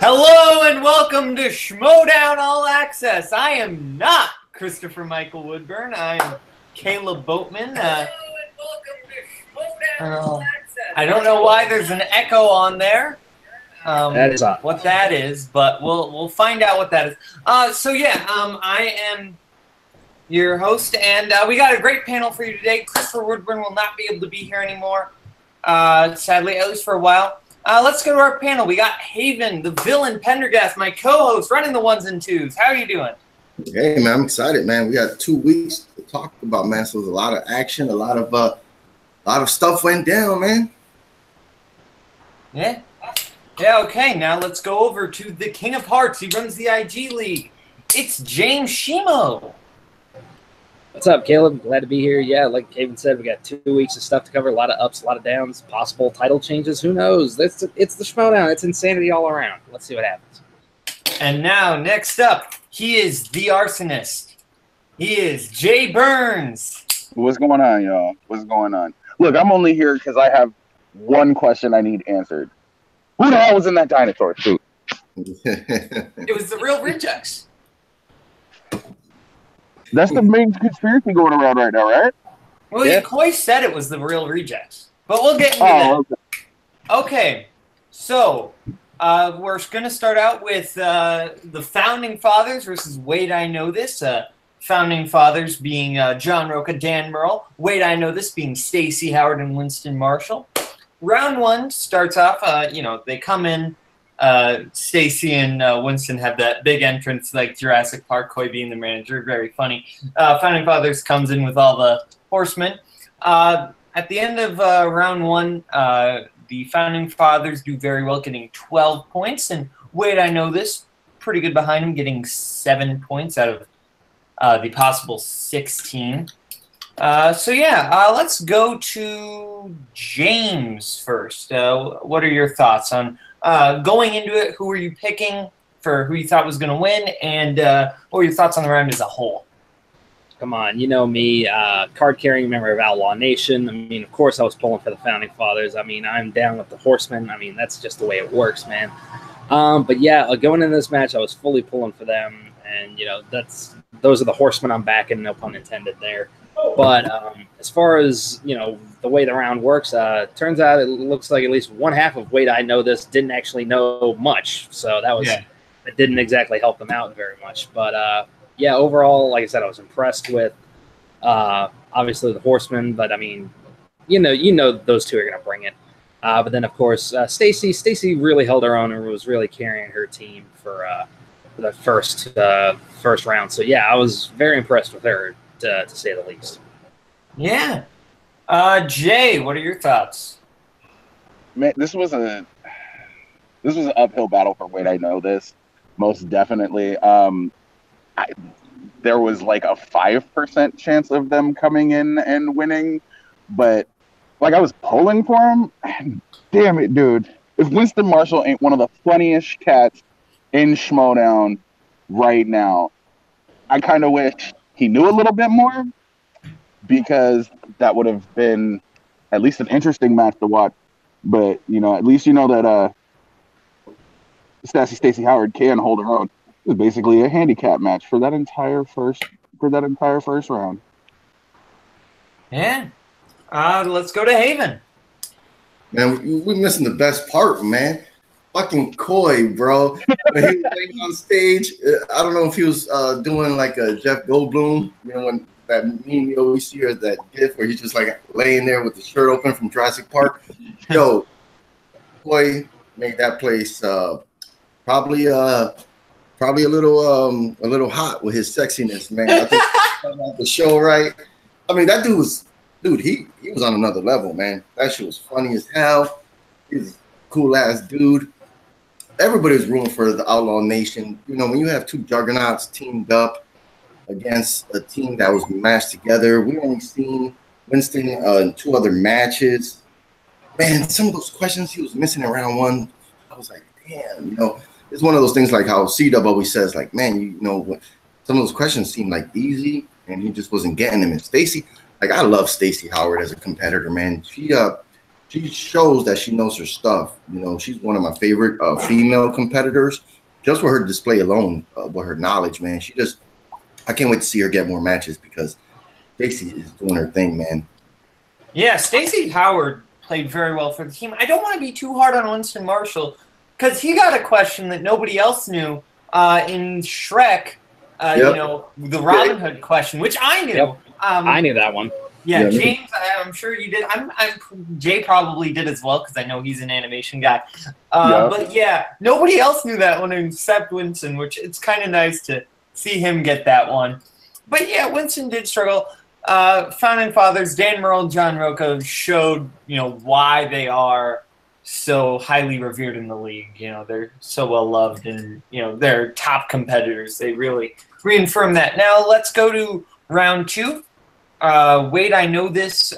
Hello and welcome to Schmoedown All Access. I am not Christopher Michael Woodburn. I am Caleb Boatman. Hello and welcome to Schmoedown All Access. I don't know why there's an echo on there. That is odd. What that is, but we'll find out what that is. I am your host, and we got a great panel for you today. Christopher Woodburn will not be able to be here anymore, sadly, at least for a while. Let's go to our panel. We got Haven, the villain Pendergast, my co-host, running the ones and twos. How are you doing? Hey, man, I'm excited, man. We got 2 weeks to talk about, man. So there's a lot of action, a lot of stuff went down, man. Yeah. Yeah, okay. Now let's go over to the King of Hearts. He runs the IG League. It's James Schmo. What's up, Caleb? Glad to be here. Yeah, like Kevin said, we got 2 weeks of stuff to cover. A lot of ups, a lot of downs, possible title changes. Who knows? It's the Schmoedown. It's insanity all around. Let's see what happens. And now, next up, he is the arsonist. He is Jay Burns. What's going on, y'all? What's going on? Look, I'm only here because I have one question I need answered. Who the hell was in that dinosaur suit? It was the Real Rejects. That's the main conspiracy going around right now, right? Well, Yeah. Coy said it was the Real Rejects. But we'll get into that. Okay. Okay, so we're going to start out with the Founding Fathers versus Wait I Know This. Founding Fathers being John Roca, Dan Merle. Wait I Know This being Stacey Howard and Winston Marshall. Round one starts off, they come in. Stacey and Winston have that big entrance like Jurassic Park, Coy being the manager. Very funny. Founding Fathers comes in with all the horsemen. At the end of round one, the Founding Fathers do very well, getting 12 points. And Wait I Know This, pretty good behind him, getting 7 points out of the possible 16. Let's go to James first. What are your thoughts on going into it? Who were you picking for who you thought was going to win? And what were your thoughts on the round as a whole? Come on, you know me, card-carrying member of Outlaw Nation. I mean, of course I was pulling for the Founding Fathers. I mean, I'm down with the Horsemen. I mean, that's just the way it works, man. But yeah, going into this match, I was fully pulling for them. And, those are the Horsemen I'm backing, no pun intended there. But as far as, the way the round works, turns out it looks like at least one half of Wait I Know This didn't actually know much. So it didn't exactly help them out very much. But, overall, like I said, I was impressed with, obviously, the Horsemen. But, I mean, those two are going to bring it. But then, of course, Stacey really held her own and was really carrying her team for the first round. So, yeah, I was very impressed with her. To say the least. Yeah. Jay, what are your thoughts? Man, this was an uphill battle for Wait I Know This, most definitely. There was like a 5% chance of them coming in and winning, but like I was pulling for them. And damn it, dude! If Winston Marshall ain't one of the funniest cats in Schmoedown right now, I kind of wish he knew a little bit more, because that would have been at least an interesting match to watch. But, at least that Sassy Stacey Howard can hold her own. It was basically a handicap match for that entire first round. Yeah. Let's go to Haven. Man, we're missing the best part, man. Fucking Coy, bro. When he was laying on stage, I don't know if he was doing like a Jeff Goldblum, when that meme you always see, or that gif where he's just like laying there with the shirt open from Jurassic Park. Yo, Coy made that place probably a little hot with his sexiness, man. I think about the show, right? I mean, that dude was on another level, man. That shit was funny as hell. He was a cool ass dude. Everybody was rooting for the Outlaw Nation. When you have two juggernauts teamed up against a team that was matched together, we only seen Winston in 2 other matches. Man, some of those questions he was missing in round one, I was like, damn, it's one of those things like how C-Dub always says, like, man, some of those questions seem like easy, and he just wasn't getting them. And Stacey, like, I love Stacey Howard as a competitor, man. she shows that she knows her stuff. You know, she's one of my favorite female competitors. Just for her display alone, with her knowledge, man. I can't wait to see her get more matches because Stacey is doing her thing, man. Yeah, Stacey Howard played very well for the team. I don't want to be too hard on Winston Marshall because he got a question that nobody else knew in Shrek. You know, the Robin Hood question, which I knew. Yep. I knew that one. Yeah, James, I'm sure you did. Jay probably did as well because I know he's an animation guy. But yeah, nobody else knew that one except Winston, which it's kind of nice to see him get that one. But yeah, Winston did struggle. Founding Fathers, Dan Murrell, John Roca showed, you know, why they are so highly revered in the league. You know, they're so well loved and, you know, they're top competitors. They really reaffirm that. Now let's go to round 2. Wade, I Know This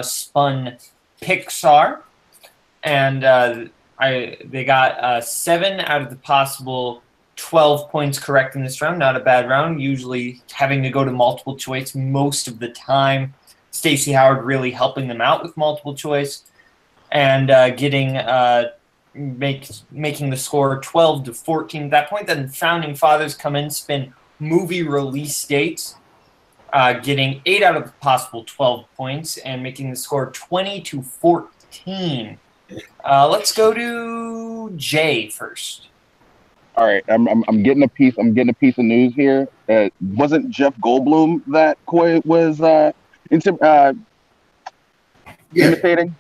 spun Pixar, and they got 7 out of the possible 12 points correct in this round. Not a bad round. Usually having to go to multiple choice most of the time. Stacey Howard really helping them out with multiple choice and making the score 12-14 at that point. Then Founding Fathers come in, spin movie release dates. Getting 8 out of the possible 12 points and making the score 20-14. Let's go to Jay first. All right, I'm getting a piece. I'm getting a piece of news here. Wasn't Jeff Goldblum that Coy was imitating?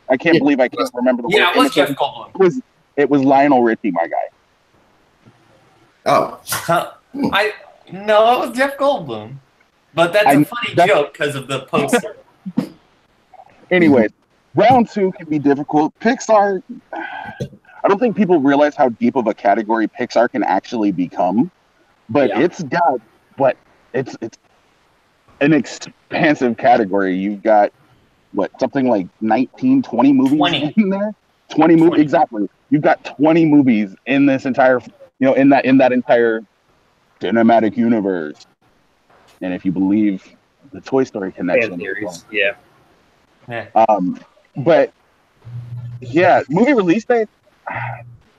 I can't believe I can't remember the word. Yeah, it was Jeff Goldblum. It was Lionel Richie, my guy. Oh, no, it was Jeff Goldblum. But that's a funny joke because of the poster. Anyways, round 2 can be difficult. Pixar, I don't think people realize how deep of a category Pixar can actually become. But it's an expansive category. You've got, something like 19, 20 movies in there? 20 movies, exactly. You've got 20 movies in this entire, in that entire cinematic universe. And if you believe the Toy Story connection, but yeah, movie release date.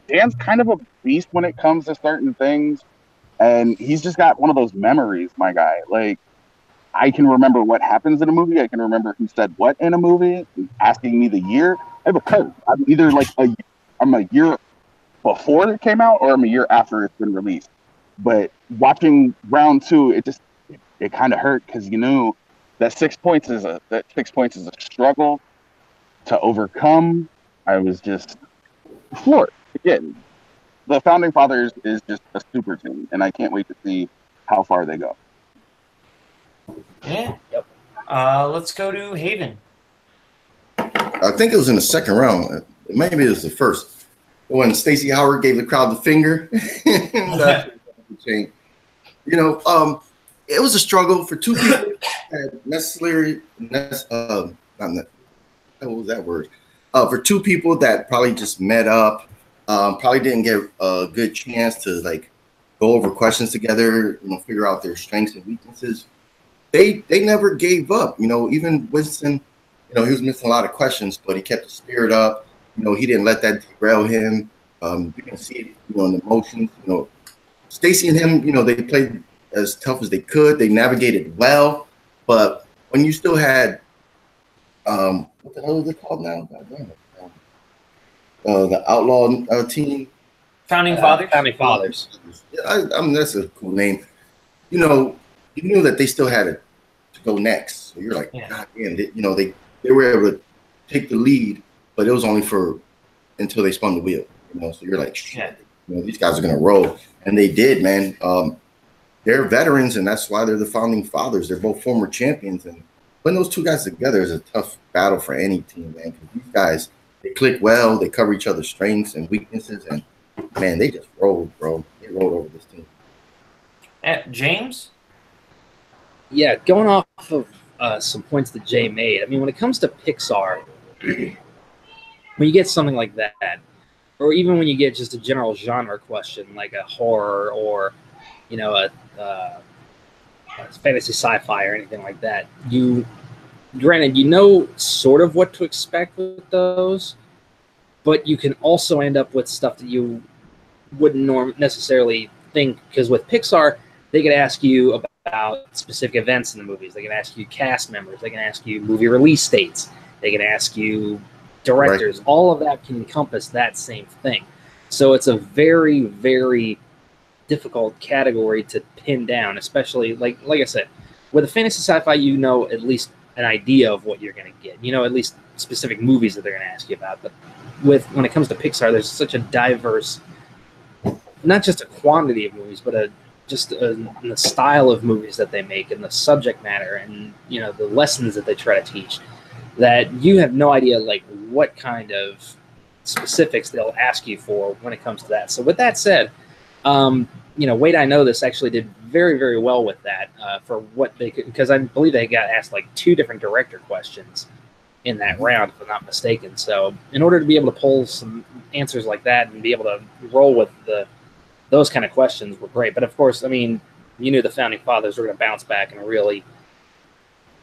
Dan's kind of a beast when it comes to certain things, and he's just got one of those memories, my guy. Like, I can remember what happens in a movie. I can remember who said what in a movie. Asking me the year, I have a code. I'm either I'm a year before it came out, or I'm a year after it's been released. But watching round 2, it kind of hurt because you knew that 6 points is a struggle to overcome. I was just floored. Again, the Founding Fathers is just a super team, and I can't wait to see how far they go. Yeah. Yep. Let's go to Haven. I think it was in the second round. Maybe it was the first. When Stacey Howard gave the crowd the finger. It was a struggle for 2 people for 2 people that probably just met up, probably didn't get a good chance to go over questions together, figure out their strengths and weaknesses. They never gave up. Even Winston, he was missing a lot of questions, but he kept the spirit up. He didn't let that derail him. You can see it, in the emotions. Stacey and him, they played as tough as they could. They navigated well, but when you still had, what the hell is it called now? The Outlaw team. Founding Fathers. Founding Fathers. I mean, that's a cool name. You knew that they still had to go next. So you're like, God damn, they were able to take the lead, but it was only until they spun the wheel. So you're like, shit, these guys are gonna roll, and they did, man. They're veterans, and that's why they're the Founding Fathers. They're both former champions, and putting those 2 guys together is a tough battle for any team, man. Because these guys, they click well, they cover each other's strengths and weaknesses, and man, they just rolled, bro. They rolled over this team. James? Yeah, going off of some points that Jay made. I mean, when it comes to Pixar, when you get something like that, or even when you get just a general genre question like a horror or a fantasy sci-fi or anything like that, you granted, you know sort of what to expect with those, but you can also end up with stuff that you wouldn't necessarily think, because with Pixar, they could ask you about specific events in the movies. They can ask you cast members. They can ask you movie release dates. They can ask you directors. Right. All of that can encompass that same thing. So it's a very, very difficult category to pin down, especially like I said, with a fantasy sci-fi, you know at least an idea of what you're going to get. You know at least specific movies that they're going to ask you about. But when it comes to Pixar, there's such a diverse, not just a quantity of movies, but the style of movies that they make and the subject matter and the lessons that they try to teach, that you have no idea like what kind of specifics they'll ask you for when it comes to that. So with that said, Wait, I Know This actually did very, very well with that for what they could, because I believe they got asked like 2 different director questions in that round, if I'm not mistaken. So in order to be able to pull some answers like that and be able to roll with those kind of questions were great. But of course, I mean, you knew the Founding Fathers were going to bounce back and really,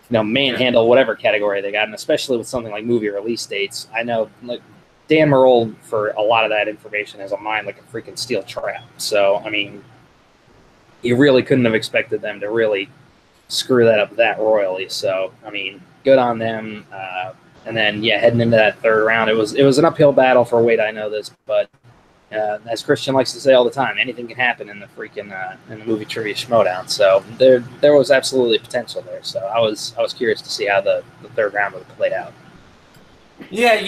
manhandle whatever category they got, and especially with something like movie release dates. I know, like, Dan Merle, for a lot of that information, has a mind like a freaking steel trap. So, I mean, you really couldn't have expected them to really screw that up that royally. So, I mean, good on them. And then, heading into that third round, it was an uphill battle for Wait, I Know This, but as Christian likes to say all the time, anything can happen in the freaking in the movie trivia Schmoedown. So there was absolutely potential there. So I was curious to see how the third round would have played out. Yeah,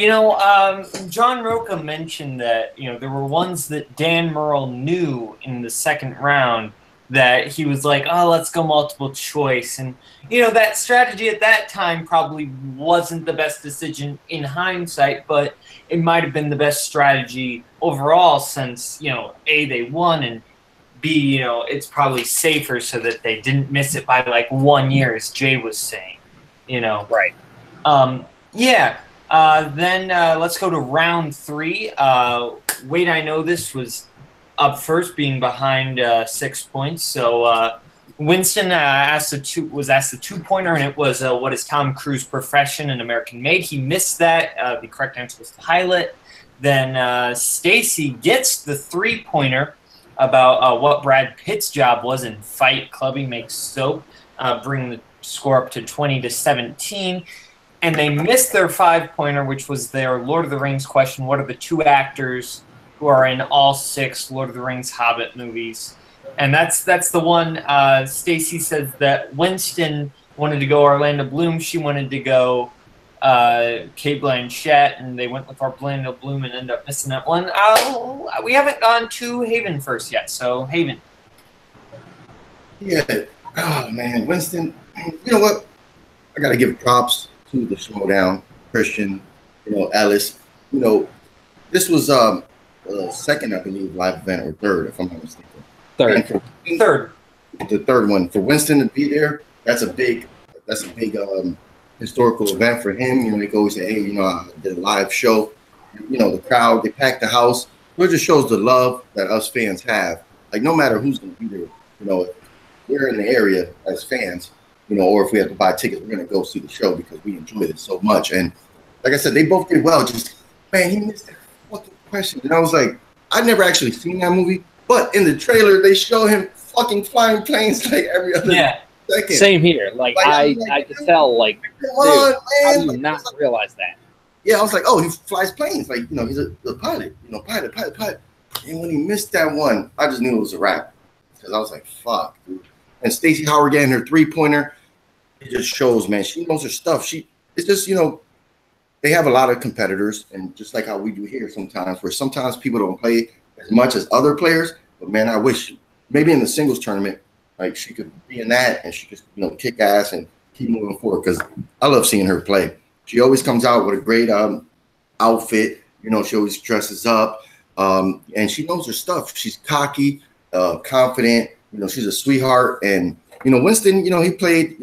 John Roca mentioned that there were ones that Dan Merle knew in the second round that he was like, oh, let's go multiple choice. And, that strategy at that time probably wasn't the best decision in hindsight, but it might have been the best strategy overall since, A, they won, and B, it's probably safer so that they didn't miss it by like 1 year, as Jay was saying, Right. Then let's go to round 3. Wait, I Know This was up first, being behind 6 points. So Winston was asked the 2-pointer, and it was what is Tom Cruise's profession and American Made. He missed that. The correct answer was pilot. Then Stacy gets the 3-pointer about what Brad Pitt's job was in Fight Club. He makes soap, bring the score up to 20-17. And they missed their 5-pointer, which was their Lord of the Rings question. What are the 2 actors who are in all 6 Lord of the Rings Hobbit movies? And that's the one. Stacy says that Winston wanted to go Orlando Bloom. She wanted to go Cate Blanchett, and they went with Orlando Bloom and ended up missing that one. We haven't gone to Haven first yet, so Haven. Yeah. Oh, man. Winston, you know what? I got to give props to the Schmoedown, Christian, Ellis. This was second, I believe, live event, or third, if I'm not mistaken. Third. The third one. For Winston to be there, that's a big historical event for him. He goes, hey, I did a live show. The crowd, they packed the house. It just shows the love that us fans have. Like, no matter who's going to be there, if we're in the area as fans, or if we have to buy tickets, we're going to go see the show because we enjoyed it so much. And like I said, they both did well. Just, man, he missed that fucking question. And I was like, I'd never actually seen that movie, but in the trailer, they show him fucking flying planes like every other second. Same here. Like I could tell, like, dude, how do you not realize that? Yeah, I was like, oh, he flies planes. Like, he's a pilot, pilot. And when he missed that one, I just knew it was a wrap. Because I was like, fuck, dude. And Stacey Howard getting her 3-pointer, it just shows, man, she knows her stuff. It's just, they have a lot of competitors, and just like how we do here sometimes, where sometimes people don't play as much as other players. But man, I wish maybe in the singles tournament, like, she could be in that and she could, kick ass and keep moving forward, because I love seeing her play. She always comes out with a great outfit. She always dresses up, and she knows her stuff. She's cocky, confident. She's a sweetheart. And Winston, he played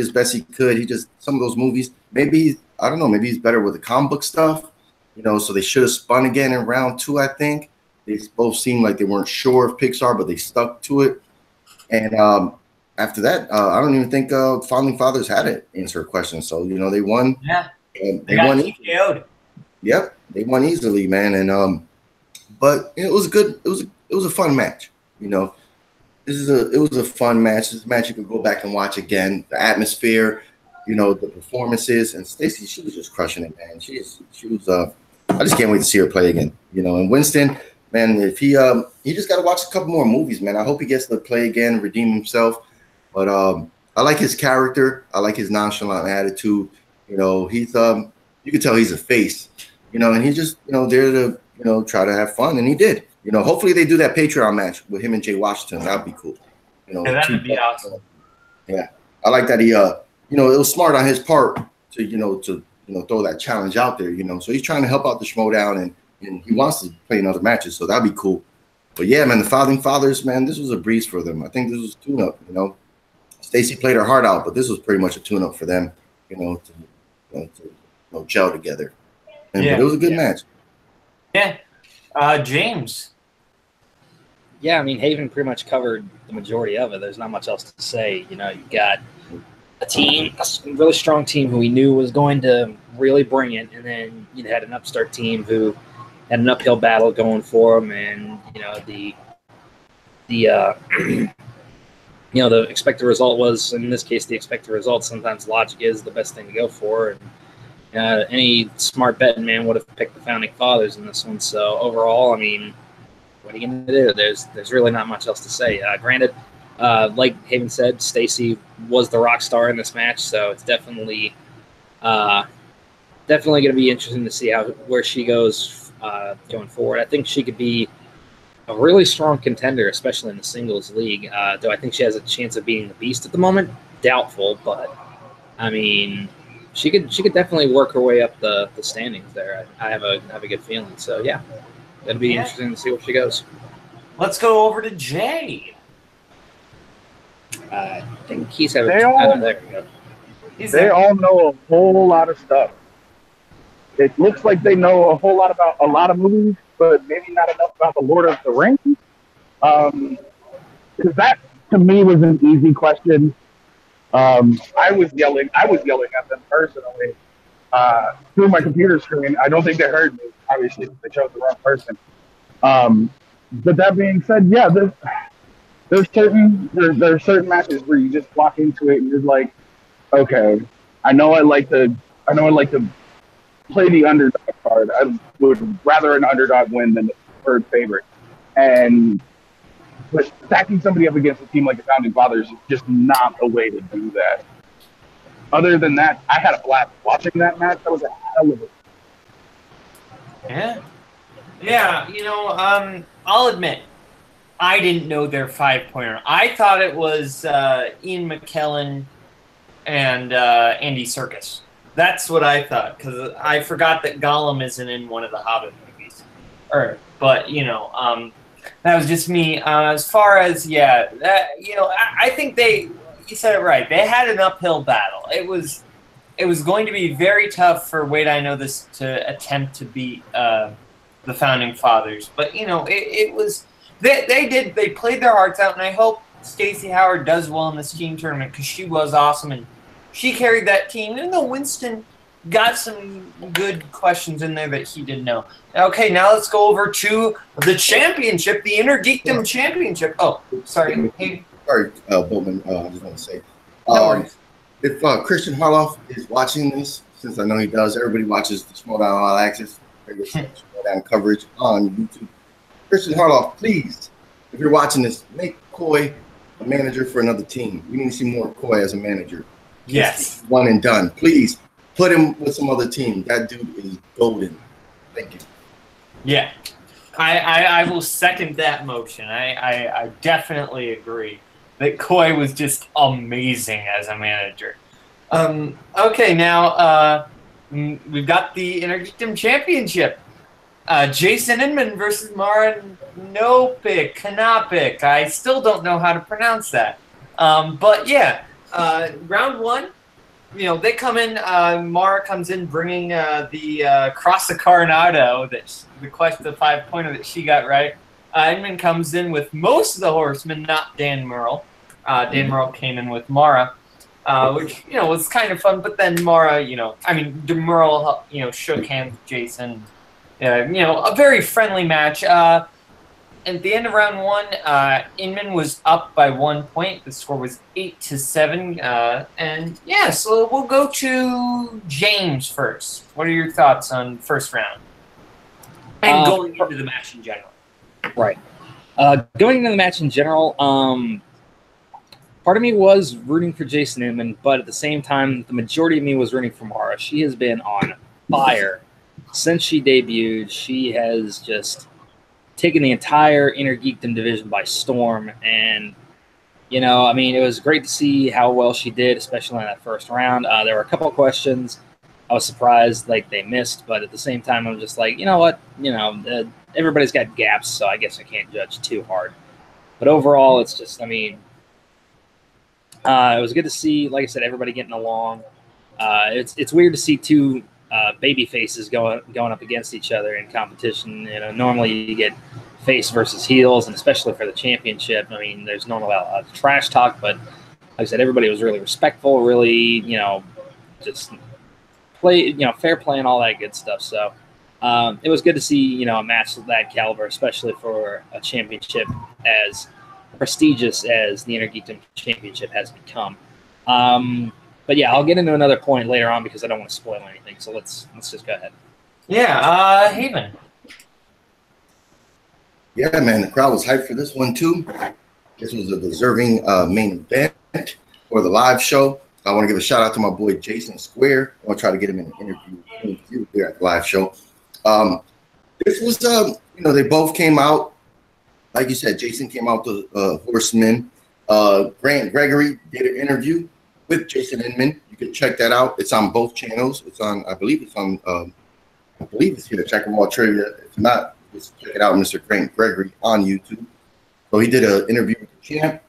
as best he could. He just, some of those movies, maybe he's better with the comic book stuff. So they should have spun again in round 2. I think they both seemed like they weren't sure of Pixar, but they stuck to it. And after that, I don't even think Founding Fathers had to answer a question. So they won. Yeah, They got won. TKO'd. Yep, they won easily, man. And but it was good. It was a fun match. It was a fun match. This is a match you could go back and watch again. The atmosphere, the performances, and Stacy, she was just crushing it, man. She was. I just can't wait to see her play again. And Winston, man, if he just got to watch a couple more movies, man. I hope he gets to play again, redeem himself. But I like his character. I like his nonchalant attitude. He's you can tell he's a face. And he's just there to try to have fun, and he did. Hopefully they do that Patreon match with him and Jay Washington. That'd be cool. Yeah, that'd be awesome. Yeah, I like that he it was smart on his part to throw that challenge out there. So he's trying to help out the Schmoedown, and he wants to play in other matches. So that'd be cool. But yeah, man, the Founding Fathers, man, this was a breeze for them. I think this was a tune-up. Stacy played her heart out, but this was pretty much a tune-up for them. To gel together. But it was a good match. Yeah. James. Yeah, I mean, Haven pretty much covered the majority of it. There's not much else to say. You've got a team, a really strong team who we knew was going to really bring it, and then you had an upstart team who had an uphill battle going for them, and the the expected result was, in this case, the expected result. Sometimes logic is the best thing to go for, and any smart betting man would have picked the Founding Fathers in this one. So overall, I mean, what are you going to do? There's really not much else to say. Granted, like Haven said, Stacy was the rock star in this match, so it's definitely going to be interesting to see where she goes going forward. I think she could be a really strong contender, especially in the singles league. Do I think she has a chance of being the beast at the moment? Doubtful, but I mean, she could definitely work her way up the standings there. I have a good feeling. So yeah, it'll be interesting to see where she goes. Let's go over to Jay. I think he's having. There we go. They all know a whole lot of stuff. It looks like they know a whole lot about a lot of movies, but maybe not enough about the Lord of the Rings. Because that to me was an easy question. I was yelling at them personally through my computer screen. I don't think they heard me, obviously, because they chose the wrong person. But that being said, yeah, there's certain matches where you just walk into it and you're like, okay, I know I like to play the underdog card. I would rather an underdog win than the third favorite. But stacking somebody up against a team like the Founding Fathers is just not the way to do that. Other than that, I had a blast watching that match. That was a hell of a... Yeah. Yeah, I'll admit, I didn't know their 5-pointer. I thought it was Ian McKellen and Andy Serkis. That's what I thought, because I forgot that Gollum isn't in one of the Hobbit movies. But that was just me. As far as, I think you said it right. They had an uphill battle. It was going to be very tough for Wade I Know This to attempt to beat the Founding Fathers. But, it was, they played their hearts out, and I hope Stacey Howard does well in this team tournament, because she was awesome, and she carried that team, even though Winston got some good questions in there that he didn't know. Okay, now let's go over to the championship, the Intergeekdom Championship. Oh, sorry. Hey. Sorry, Boatman. I just want to say, if Christian Harloff is watching this, since I know he does, everybody watches the Schmoedown All Access, Schmoedown coverage on YouTube. Christian Harloff, please, if you're watching this, make Coy a manager for another team. We need to see more Coy as a manager. Yes. One and done. Please put him with some other team. That dude is golden. Thank you. Yeah. I will second that motion. I definitely agree that Coy was just amazing as a manager. Okay, now we've got the Intergeekdom Championship. Jason Inman versus Mara Kanopik. I still don't know how to pronounce that. But yeah. Round one, they come in. Mara comes in bringing the Cross of Coronado, the 5-pointer that she got right. Inman comes in with most of the horsemen, not Dan Murrell. Dan Murrell came in with Mara, which was kind of fun. But then Mara, Murrell, shook hands with Jason. A very friendly match. At the end of round 1, Inman was up by 1 point. The score was 8-7. So we'll go to James first. What are your thoughts on first round and going into the match in general? Right. Going into the match in general, part of me was rooting for Jason Inman, but at the same time, the majority of me was rooting for Mara. She has been on fire since she debuted. She has just taken the entire Inner Geekdom division by storm. And, it was great to see how well she did, especially in that first round. There were a couple of questions I was surprised they missed, but at the same time, I was just like, you know what? Everybody's got gaps, so I guess I can't judge too hard. But overall, it's just, it was good to see, like I said, everybody getting along. It's weird to see two baby faces going up against each other in competition. Normally you get face versus heels, and especially for the championship, there's normally a lot of trash talk, but like I said, everybody was really respectful, really, just play, fair play and all that good stuff. So it was good to see, a match of that caliber, especially for a championship as prestigious as the Inner Geekdom Championship has become. But yeah, I'll get into another point later on because I don't want to spoil anything. So let's just go ahead. Yeah, Haven. Yeah, man, the crowd was hyped for this one too. This was a deserving main event for the live show. I want to give a shout out to my boy Jason Square. I want to try to get him in an interview here at the live show. This was, they both came out. Like you said, Jason came out to Horseman. Grant Gregory did an interview with Jason Inman. You can check that out. It's on both channels. It's on, I believe it's here. Check them all trivia. If not, just check it out, Mr. Grant Gregory on YouTube. So he did an interview with the champ.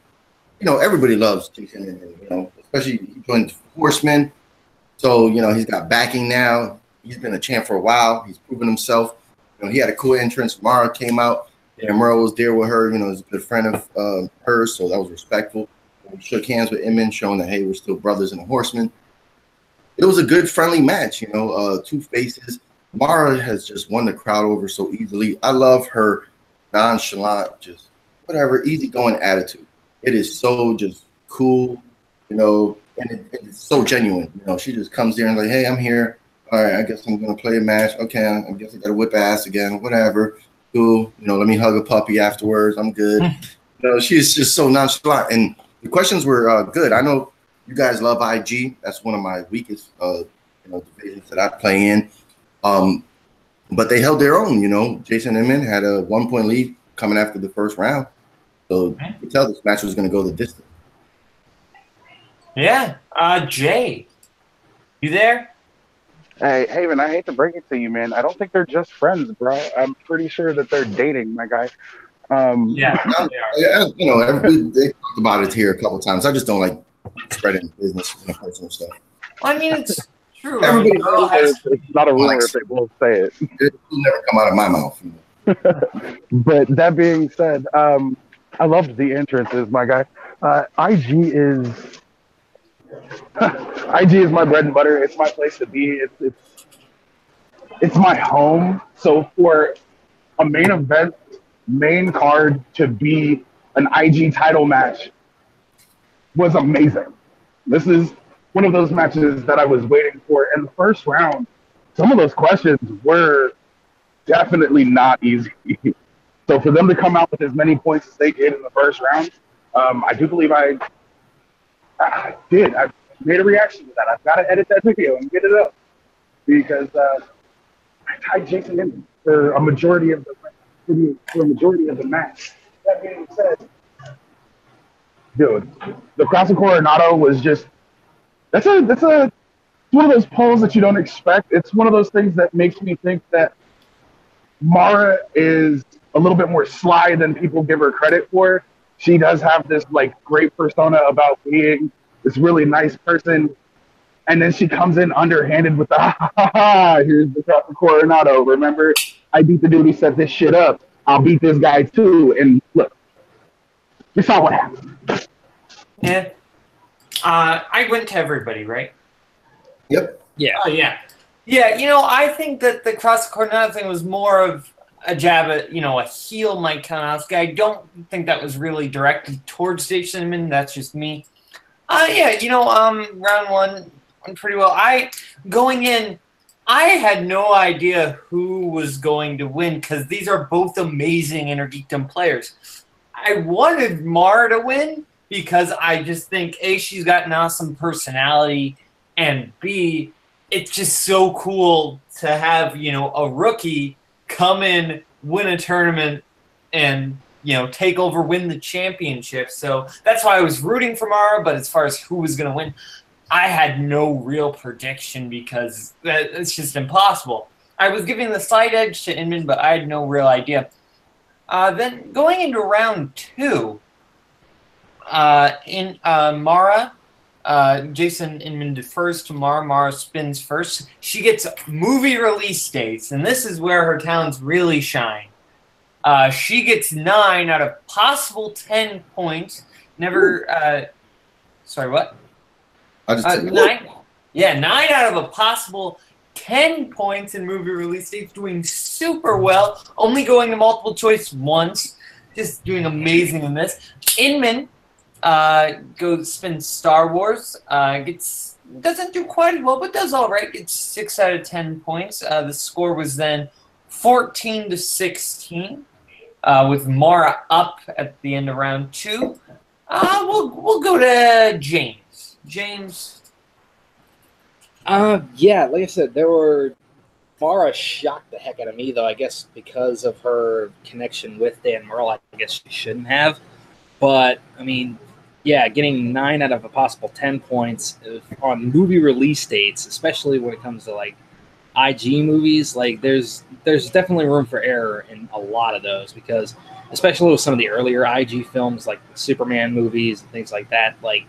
Everybody loves Jason Inman, especially he joined Horseman. So, he's got backing now. He's been a champ for a while. He's proven himself. He had a cool entrance. Mara came out. And Merle was there with her. He's a good friend of hers, so that was respectful. We shook hands with Inman, showing that, hey, we're still brothers in the Horsemen. It was a good, friendly match, two faces. Mara has just won the crowd over so easily. I love her nonchalant, just whatever, easygoing attitude. It is so just cool, and it's so genuine. She just comes there and like, hey, I'm here. All right, I guess I'm going to play a match. Okay, I guess I got to whip ass again, whatever. Cool. Let me hug a puppy afterwards. I'm good. She's just so nonchalant. And the questions were good. I know you guys love IG. That's one of my weakest, divisions that I play in. But they held their own. Jason Inman had a 1 point lead coming after the first round. So you could tell this match was going to go the distance. Yeah. Jay, you there? Hey, Haven, I hate to break it to you, man. I don't think they're just friends, bro. I'm pretty sure that they're dating, my guy. Yeah, they talked about it here a couple times. I just don't like spreading business and personal stuff. Well, it's true. Everybody it's not a rumor if they both say it. It will never come out of my mouth. But that being said, I loved the entrances, my guy. IG is my bread and butter. It's my place to be. It's my home. So for a main card to be an IG title match was amazing. This is one of those matches that I was waiting for. In the first round, some of those questions were definitely not easy. So for them to come out with as many points as they did in the first round, I do believe I did. I made a reaction to that. I've got to edit that video and get it up because I tied Jason in for a majority of the match. That being said, dude, the Cross Coronado was just that's one of those pulls that you don't expect. It's one of those things that makes me think that Mara is a little bit more sly than people give her credit for. She does have this great persona about being this really nice person, and then she comes in underhanded with the here's the Cross Coronado. Remember, I beat the dude who set this shit up. I'll beat this guy too. And look, you saw what happened. Yeah. I went to everybody, right? Yep. Yeah. Oh, yeah. Yeah, I think that the cross the Coronado thing was more of a jab at, a heel Mike Kanowski. I don't think that was really directed towards Jason Inman. That's just me. Yeah, round one went pretty well. Going in, I had no idea who was going to win because these are both amazing Intergeekdom players. I wanted Mara to win because I just think, A, she's got an awesome personality, and B, it's just so cool to have, a rookie come in, win a tournament, and, take over, win the championship. So that's why I was rooting for Mara, but as far as who was going to win, I had no real prediction because it's just impossible. I was giving the slight edge to Inman, but I had no real idea. Then going into round two, Mara, Jason Inman defers to Mara. Mara spins first. She gets movie release dates, and this is where her talents really shine. She gets 9 out of possible 10 points. Sorry, what? I just 9. Yeah, 9 out of a possible 10 points in movie release dates, doing super well. Only going to multiple choice once. Just doing amazing in this. Inman goes spins Star Wars. Doesn't do quite as well, but does all right. Gets 6 out of 10 points. The score was then 14-16, with Mara up at the end of round 2. We'll go to James. James. Yeah, like I said, Mara shocked the heck out of me, though, I guess because of her connection with Dan Murrell. I guess she shouldn't have. But, I mean, yeah, getting 9 out of a possible 10 points on movie release dates, especially when it comes to, like, IG movies, like, there's definitely room for error in a lot of those because, especially with some of the earlier IG films, like the Superman movies and things like that, like,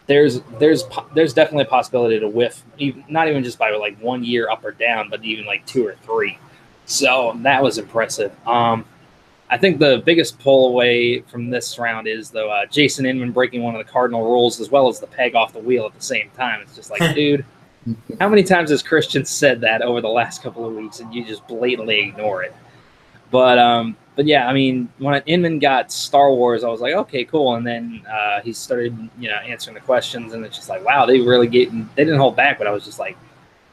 there's definitely a possibility to whiff, not even just by like 1 year up or down, but even like 2 or 3. So that was impressive. I think the biggest pull away from this round is though Jason Inman breaking one of the cardinal rules as well as the peg off the wheel at the same time. It's just like, dude, how many times has Christian said that over the last couple of weeks and you just blatantly ignore it? But yeah, I mean, when Inman got Star Wars, I was like, okay, cool. And then he started, answering the questions, and it's just like, wow, they didn't hold back. But I was just like,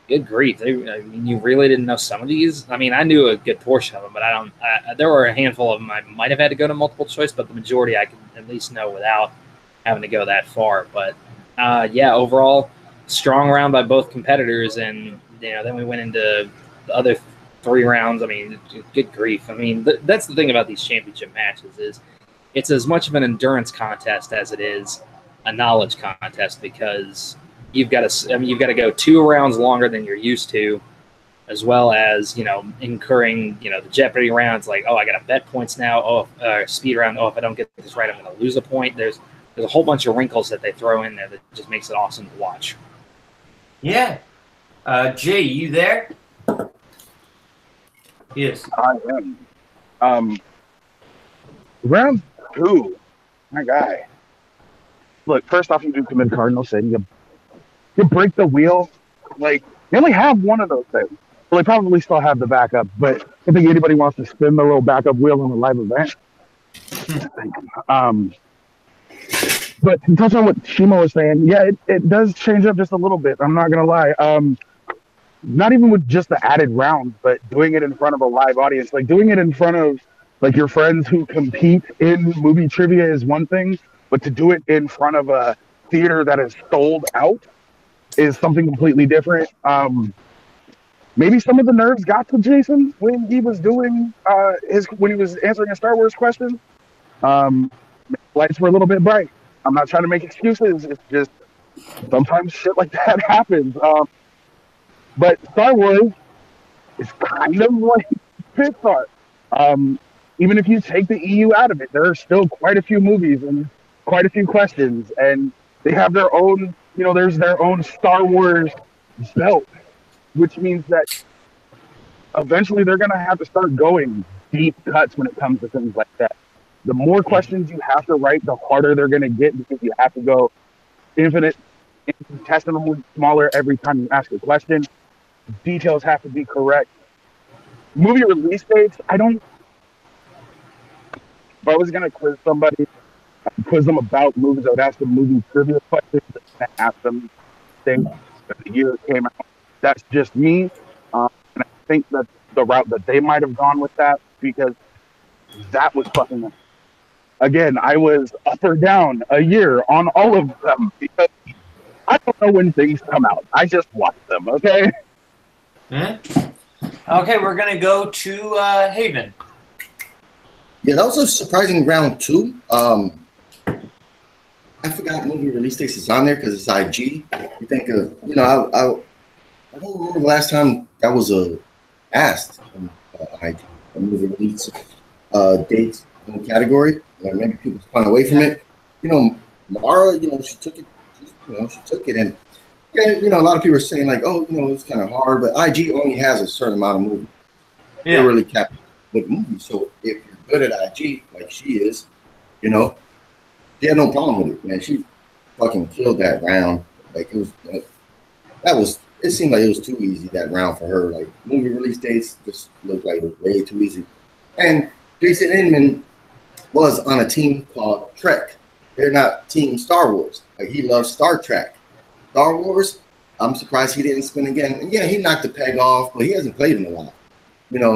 good grief, I mean, you really didn't know some of these? I mean, I knew a good portion of them, but there were a handful of them I might have had to go to multiple choice, but the majority I could at least know without having to go that far. But yeah, overall, strong round by both competitors, and then we went into the other 3 rounds. I mean, good grief. I mean, that's the thing about these championship matches is it's as much of an endurance contest as it is a knowledge contest because you've got to go 2 rounds longer than you're used to, as well as incurring the Jeopardy rounds. Like, oh, I got to bet points now. Oh, speed round. Oh, if I don't get this right, I'm going to lose a point. There's a whole bunch of wrinkles that they throw in there that just makes it awesome to watch. Yeah. Jay, you there? Yes. I am. Round 2, my guy. Look, first off, you do commit cardinal sin. You break the wheel. Like, you only have one of those things. Well, they probably still have the backup, but I don't think anybody wants to spin the little backup wheel in a live event. But to touch on what Shimo was saying, yeah, it does change up just a little bit. I'm not going to lie. Not even with just the added rounds, but doing it in front of a live audience, like doing it in front of like your friends who compete in movie trivia is one thing, but to do it in front of a theater that is sold out is something completely different. Maybe some of the nerves got to Jason when he was doing when he was answering a Star Wars question. Lights were a little bit bright. I'm not trying to make excuses. It's just sometimes shit like that happens. But Star Wars is kind of like Pixar. Even if you take the EU out of it, there are still quite a few movies and quite a few questions, and they have their own, there's their own Star Wars belt, which means that eventually they're going to have to start going deep cuts when it comes to things like that. The more questions you have to write, the harder they're going to get because you have to go infinitesimally smaller every time you ask a question. Details have to be correct. Movie release dates, if I was going to quiz somebody, quiz them about movies, I would ask them movie trivia questions and ask them things that the year it came out. That's just me. And I think that's the route that they might have gone with that because that was fucking. Again, I was up or down a year on all of them because I don't know when things come out. I just watch them, okay? Okay, we're going to go to Haven. Yeah, that was a surprising round too. I forgot movie release dates is on there because it's IG. You think of, I don't remember the last time that was asked in IG, a movie release dates in the category. Maybe people spun away from it. Mara, she took it. She took it, and a lot of people are saying like, oh, it's kind of hard, but IG only has a certain amount of movies. Yeah. They're really capped with movies. So if you're good at IG, like she is, she had no problem with it, man. She fucking killed that round. Like it was. It seemed like it was too easy that round for her. Like movie release dates just looked like it was way too easy. And Jason Inman was on a team called Trek. They're not Team Star Wars. Like he loves Star Trek. Star Wars, I'm surprised he didn't spin again. And yeah, he knocked the peg off, but he hasn't played in a while.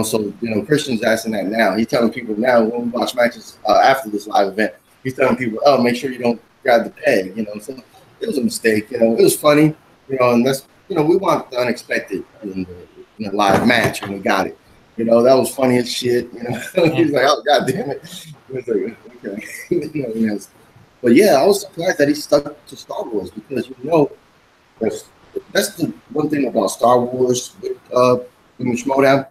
So Christian's asking that now. He's telling people now when we watch matches after this live event, he's telling people, oh, make sure you don't grab the peg, So it was a mistake, it was funny, and that's we want the unexpected in the live match, and we got it. That was funny as shit, He's like, oh god damn it. It was like, okay. But yeah, I was surprised that he stuck to Star Wars because that's the one thing about Star Wars with Schmoedown.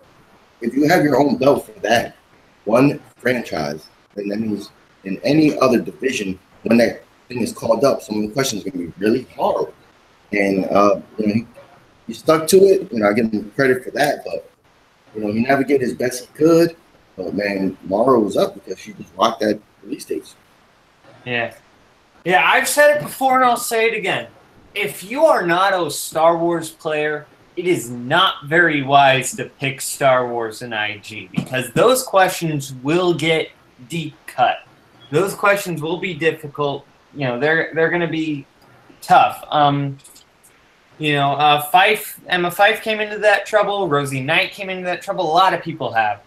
If you have your own belt for that one franchise, then that means in any other division, when that thing is called up, some of the questions are going to be really hard. And he stuck to it. I give him credit for that, but he navigated as best he could. But man, Mara was up because she just rocked that release dates. Yeah. Yeah, I've said it before and I'll say it again. If you are not a Star Wars player, it is not very wise to pick Star Wars in IG because those questions will get deep cut. Those questions will be difficult. They're going to be tough. Emma Fife came into that trouble. Rosie Knight came into that trouble. A lot of people have.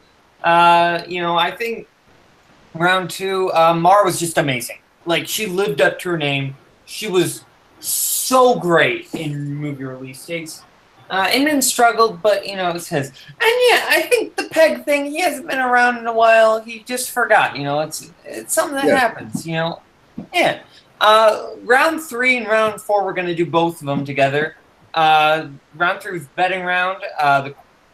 I think round two, Mara was just amazing. Like, she lived up to her name. She was so great in movie release dates. Inman struggled, but, it says. And, yeah, I think the peg thing, he hasn't been around in a while. He just forgot, it's something that happens, Yeah. Round 3 and round 4, we're going to do both of them together. Round 3 was betting round.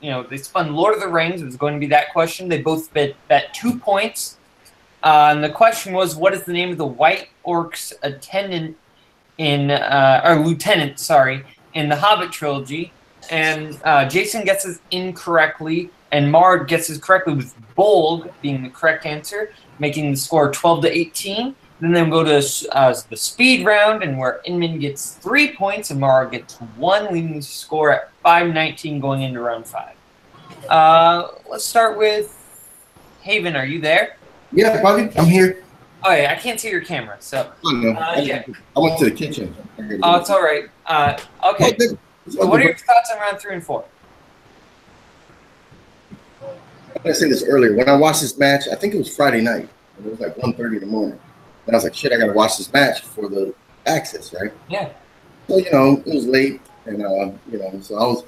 They spun Lord of the Rings. It was going to be that question. They both bet 2 points. And the question was, what is the name of the White Orc's lieutenant, in the Hobbit trilogy? And Jason guesses incorrectly, and Mara guesses correctly with Bold being the correct answer, making the score 12-18. Then they'll go to the speed round, and where Inman gets 3 points and Mara gets 1, leaving the score at 5-19 going into round 5. Let's start with Haven. Are you there? Yeah, Bobby, I'm here. Oh, yeah, I can't see your camera, so... I went to the kitchen. Oh, it's all right. Okay. So what are your thoughts on round 3 and 4? I said this earlier. When I watched this match, I think it was Friday night. It was like 1:30 in the morning. And I was like, shit, I got to watch this match for the access, right? Yeah. So, it was late. And, so I was...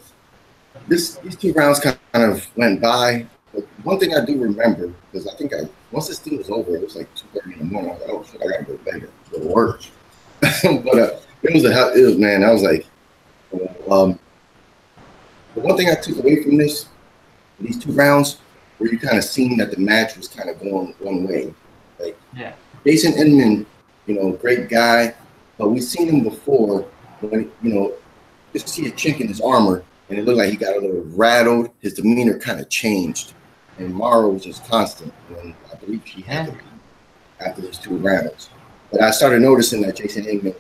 These 2 rounds kind of went by. But one thing I do remember, because I think once this thing was over, it was like 2:30 in the morning. I was like, oh shit, I gotta go to bed, go to work. But it was man. I was like, the one thing I took away from these 2 rounds, where you kind of seen that the match was kind of going one way. Like, yeah, Jason Inman, great guy, but we've seen him before when just see a chink in his armor, and it looked like he got a little rattled. His demeanor kind of changed. And Mara was just constant, and I believe she had after those 2 rounds. But I started noticing that Jason Ingram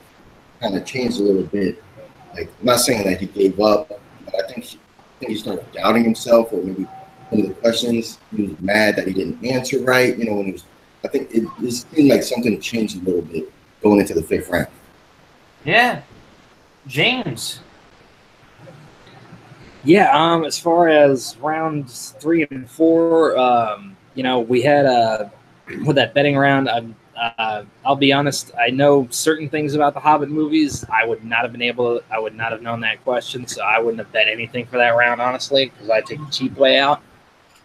kind of changed a little bit. Like, I'm not saying that he gave up, but I think he started doubting himself, or maybe one of the questions he was mad that he didn't answer right. You know, when he was, I think it seemed like something changed a little bit going into the 5th round. Yeah, James. Yeah, as far as rounds 3 and 4, you know, we had with that betting round. I'll be honest. I know certain things about the Hobbit movies. I would not have known that question, so I wouldn't have bet anything for that round, honestly, because I take the cheap way out.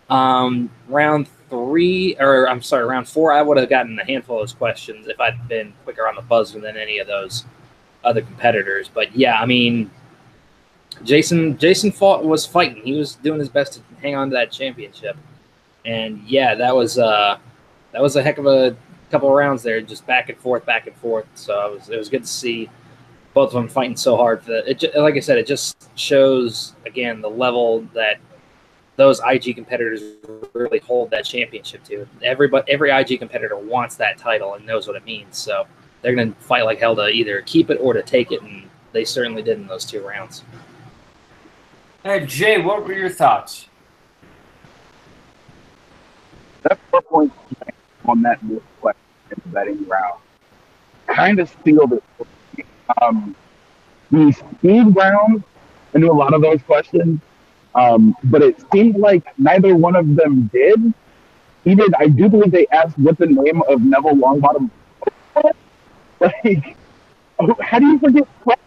Round 4, I would have gotten a handful of those questions if I'd been quicker on the buzzer than any of those other competitors. But yeah, I mean, Jason was fighting. He was doing his best to hang on to that championship, and yeah, that was a heck of a couple of rounds there, just back and forth. So it was good to see both of them fighting so hard for that. Like I said, it just shows again the level that those IG competitors really hold that championship to. Every IG competitor wants that title and knows what it means. So they're going to fight like hell to either keep it or to take it, and they certainly did in those 2 rounds. Jay, what were your thoughts? That's 4 points on that question in the betting round. Kind of sealed it. The speed round, I knew a lot of those questions, but it seemed like neither one of them did. Even I do believe they asked what the name of Neville Longbottom was. Like, how do you forget Fletcher?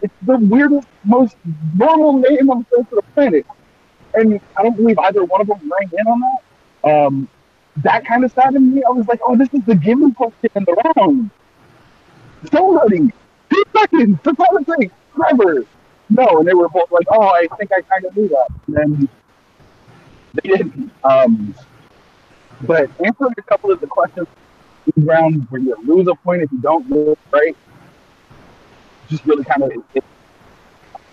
It's the weirdest, most normal name on the face of the planet. And I don't believe either one of them rang in on that. That kind of saddened me. I was like, oh, this is the gimme question in the round. Somebody, 2 seconds, that's all it takes. Trevor. No, and they were both like, oh, I think I kind of knew that. And then they didn't. But answering a couple of the questions in round where you lose a point if you don't do it right, just really kind of it's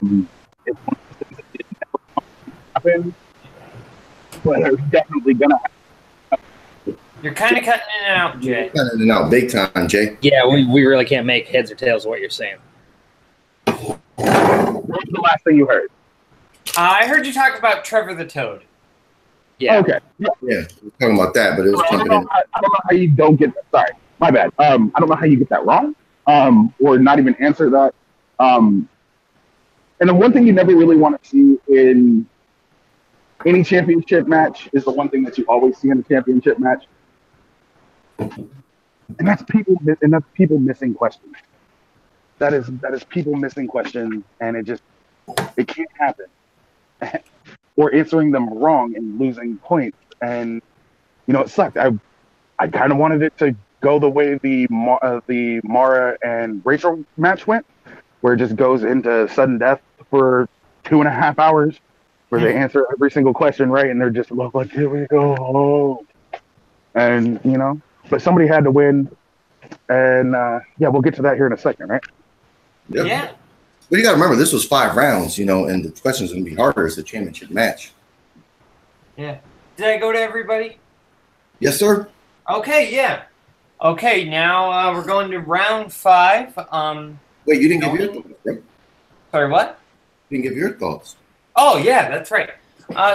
one of the things that didn't happen, but it's definitely gonna happen. You're kind of cutting in and out, Jay. Cutting in and out big time, Jay. Yeah, we really can't make heads or tails of what you're saying. What was the last thing you heard? I heard you talk about Trevor the Toad. Yeah. Okay. Yeah, we're talking about that, but it was I jumping don't in. know how you don't get that. Sorry, my bad. I don't know how you get that wrong, or not even answer that. And the one thing you never really want to see in any championship match is the one thing that you always see in a championship match, and that's people missing questions. That is people missing questions, and it can't happen. Or answering them wrong and losing points, and it sucked. I kind of wanted it to go the way the Mara and Rachel match went, where it just goes into sudden death for 2.5 hours, where they answer every single question right, and they're just like, here we go, and but somebody had to win, and yeah, we'll get to that here in a second, right? Yep. Yeah. But you got to remember, this was 5 rounds, and the questions are going to be harder as the championship match. Yeah. Did I go to everybody? Yes, sir. Okay, yeah. Okay, now we're going to round 5. Wait, you didn't give your thoughts, bro. Sorry, what? You didn't give your thoughts. Oh, yeah, that's right.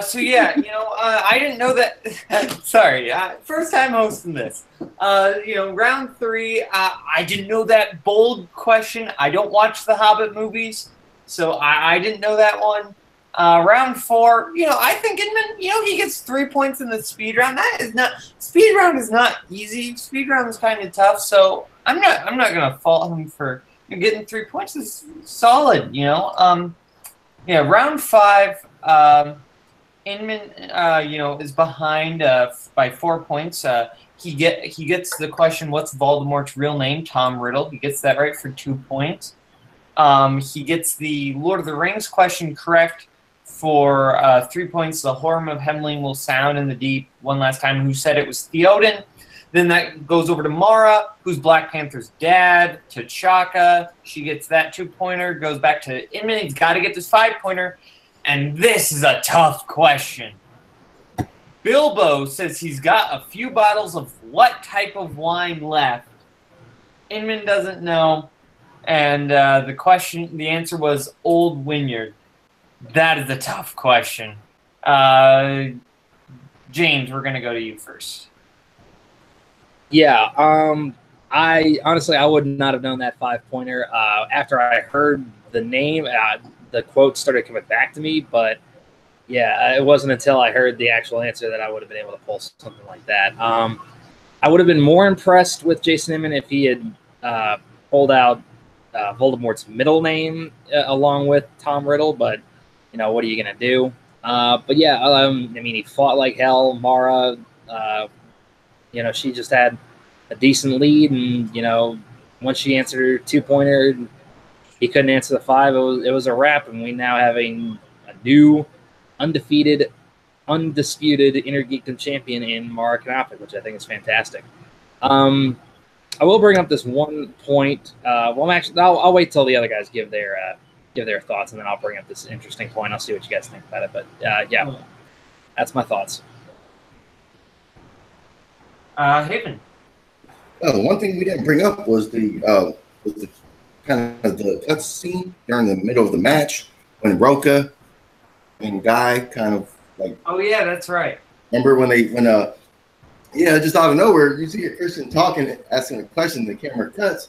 So, yeah, I didn't know that. Sorry, first time hosting this. Round 3, I didn't know that bold question. I don't watch the Hobbit movies, so I didn't know that one. Round 4, I think Inman, he gets 3 points in the speed round. Speed round is not easy. Speed round is kind of tough, so I'm not gonna fault him for getting 3 points. Is solid, round 5. Inman, is behind by 4 points. He gets the question, what's Voldemort's real name? Tom Riddle. He gets that right for 2 points. He gets the Lord of the Rings question correct for 3 points. The horn of Hemling will sound in the deep one last time. Who said it was Theoden? Then that goes over to Mara, who's Black Panther's dad. T'Chaka, she gets that 2-pointer. Goes back to Inman. He's got to get this 5-pointer. And this is a tough question. Bilbo says he's got a few bottles of what type of wine left. Inman doesn't know, and the answer was Old Wynyard. That is a tough question. James, we're gonna go to you first. Yeah, I honestly I would not have known that 5-pointer. After I heard the name, the quote started coming back to me, but yeah, it wasn't until I heard the actual answer that I would have been able to pull something like that. I would have been more impressed with Jason Inman if he had pulled out Voldemort's middle name along with Tom Riddle, but what are you gonna do? But yeah, I mean, he fought like hell. Mara, she just had a decent lead, and once she answered her 2-pointer, he couldn't answer the 5. It was a wrap, and we now have a new, undefeated, undisputed Intergeekdom champion in Mara Knopfler, which I think is fantastic. I will bring up this one point. I'll wait till the other guys give their thoughts, and then I'll bring up this interesting point. I'll see what you guys think about it. But yeah, that's my thoughts. Haven. The one thing we didn't bring up was the kind of the cut scene during the middle of the match when Roka and Guy kind of like. Oh yeah, that's right. Remember when just out of nowhere you see a Christian talking, asking a question, the camera cuts,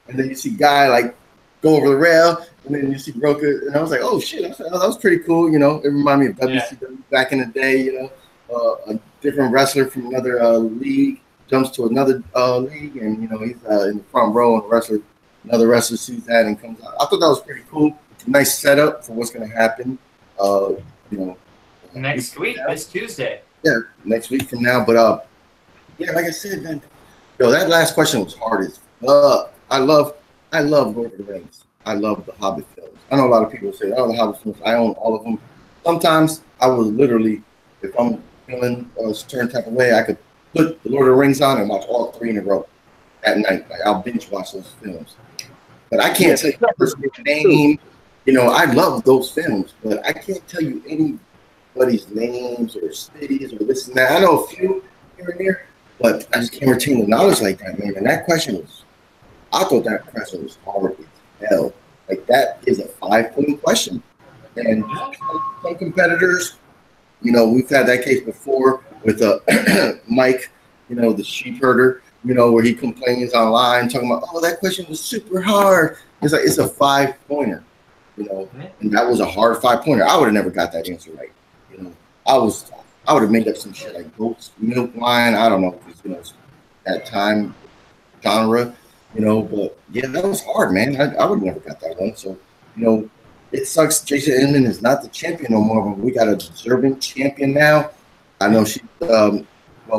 and then you see Guy like go over the rail, and then you see Roka, and I was like, oh shit, that was pretty cool. It reminded me of WCW back in the day. A different wrestler from another league jumps to another league, and he's in the front row, and another wrestler sees that and comes out. I thought that was pretty cool. Nice setup for what's going to happen. Next week, this Tuesday. Yeah, next week from now. But yeah, like I said, man, that last question was hard as fuck. I love Lord of the Rings. I love the Hobbit films. I know a lot of people say, "Oh, the Hobbit films." I own all of them. Sometimes I will literally, if I'm feeling a certain type of way, I could put the Lord of the Rings on and watch all 3 in a row at night. Like I'll binge watch those films. But I can't tell you the person's name. I love those films, but I can't tell you anybody's names or cities or this and that. I know a few here and there, but I just can't retain the knowledge like that, man. And that question I thought that question was hard as hell. Like that is a 5-point question. And some competitors, we've had that case before with Mike, the sheep herder, where he complains online talking about, oh, that question was super hard. It's like, it's a 5-pointer, and that was a hard 5-pointer. I would have never got that answer right. I would have made up some shit like goat's milk wine. I don't know, because, that time genre, but yeah, that was hard, man. I would have never got that one. So, it sucks. Jason Inman is not the champion no more, but we got a deserving champion now. I know she. Well,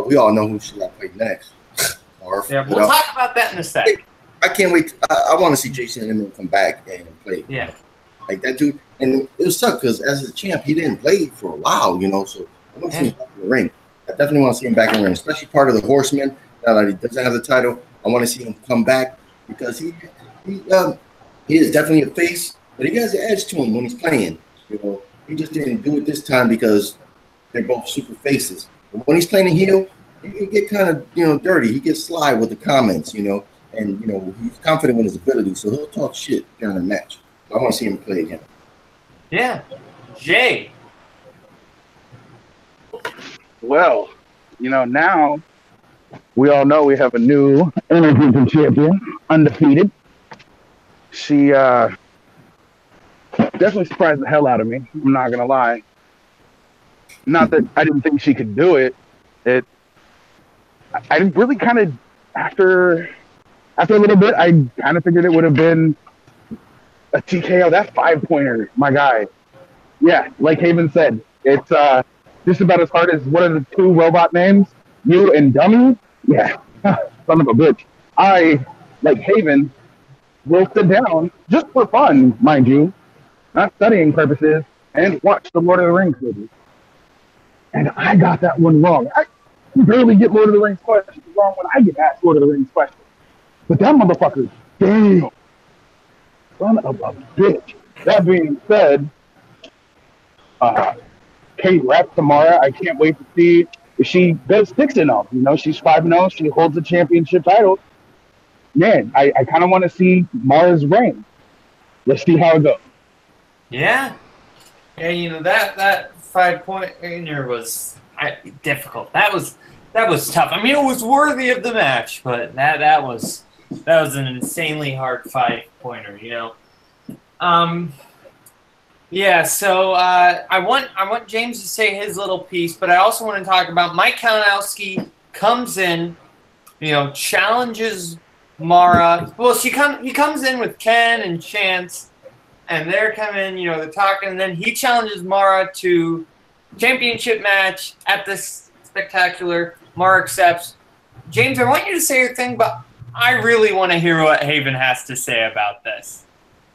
we all know who she got played next. Yeah, we'll talk about that in a sec. I can't wait. I want to see Jason Inman come back and play. Yeah, like that dude. And it was tough because as a champ, he didn't play for a while, So I want to see him back in the ring. I definitely want to see him back in the ring, especially part of the Horsemen. Now that he doesn't have the title, I want to see him come back because he is definitely a face. But he has an edge to him when he's playing. He just didn't do it this time because they're both super faces. But when he's playing a heel, he can get kind of, dirty. He gets sly with the comments, and, he's confident in his ability, so he'll talk shit during the match. So I want to see him play again. Yeah. Jay. Well, now we all know we have a new Intergeekdom champion, undefeated. She definitely surprised the hell out of me. I'm not gonna lie. Not that I didn't think she could do it. I really kind of after a little bit, I kind of figured it would have been a TKO. That 5-pointer, my guy. Yeah, like Haven said, it's just about as hard as what are the 2 robot names? You and Dummy. Yeah, son of a bitch. I, like Haven, will sit down just for fun, mind you, not studying purposes, and watch the Lord of the Rings movie. And I got that one wrong. I barely get Lord of the Rings questions wrong when I get asked Lord of the Rings questions. But that motherfucker, damn, son of a bitch. That being said, Kate rep tomorrow. I can't wait to see she does 6-0. You know, she's 5-0. She holds the championship title. Man, I kind of want to see Mara's reign. Let's see how it goes. Yeah. Yeah, you know, that 5-pointer was difficult. That was tough. I mean, it was worthy of the match, but that was an insanely hard 5-pointer, you know. Yeah, so I want James to say his little piece, but I also want to talk about Mike Kalinowski comes in, you know, challenges Mara. Well, he comes in with Ken and Chance, and they're coming, you know, they're talking, and then he challenges Mara to championship match at this spectacular. Mara accepts. James, I want you to say your thing, but I really want to hear what Haven has to say about this.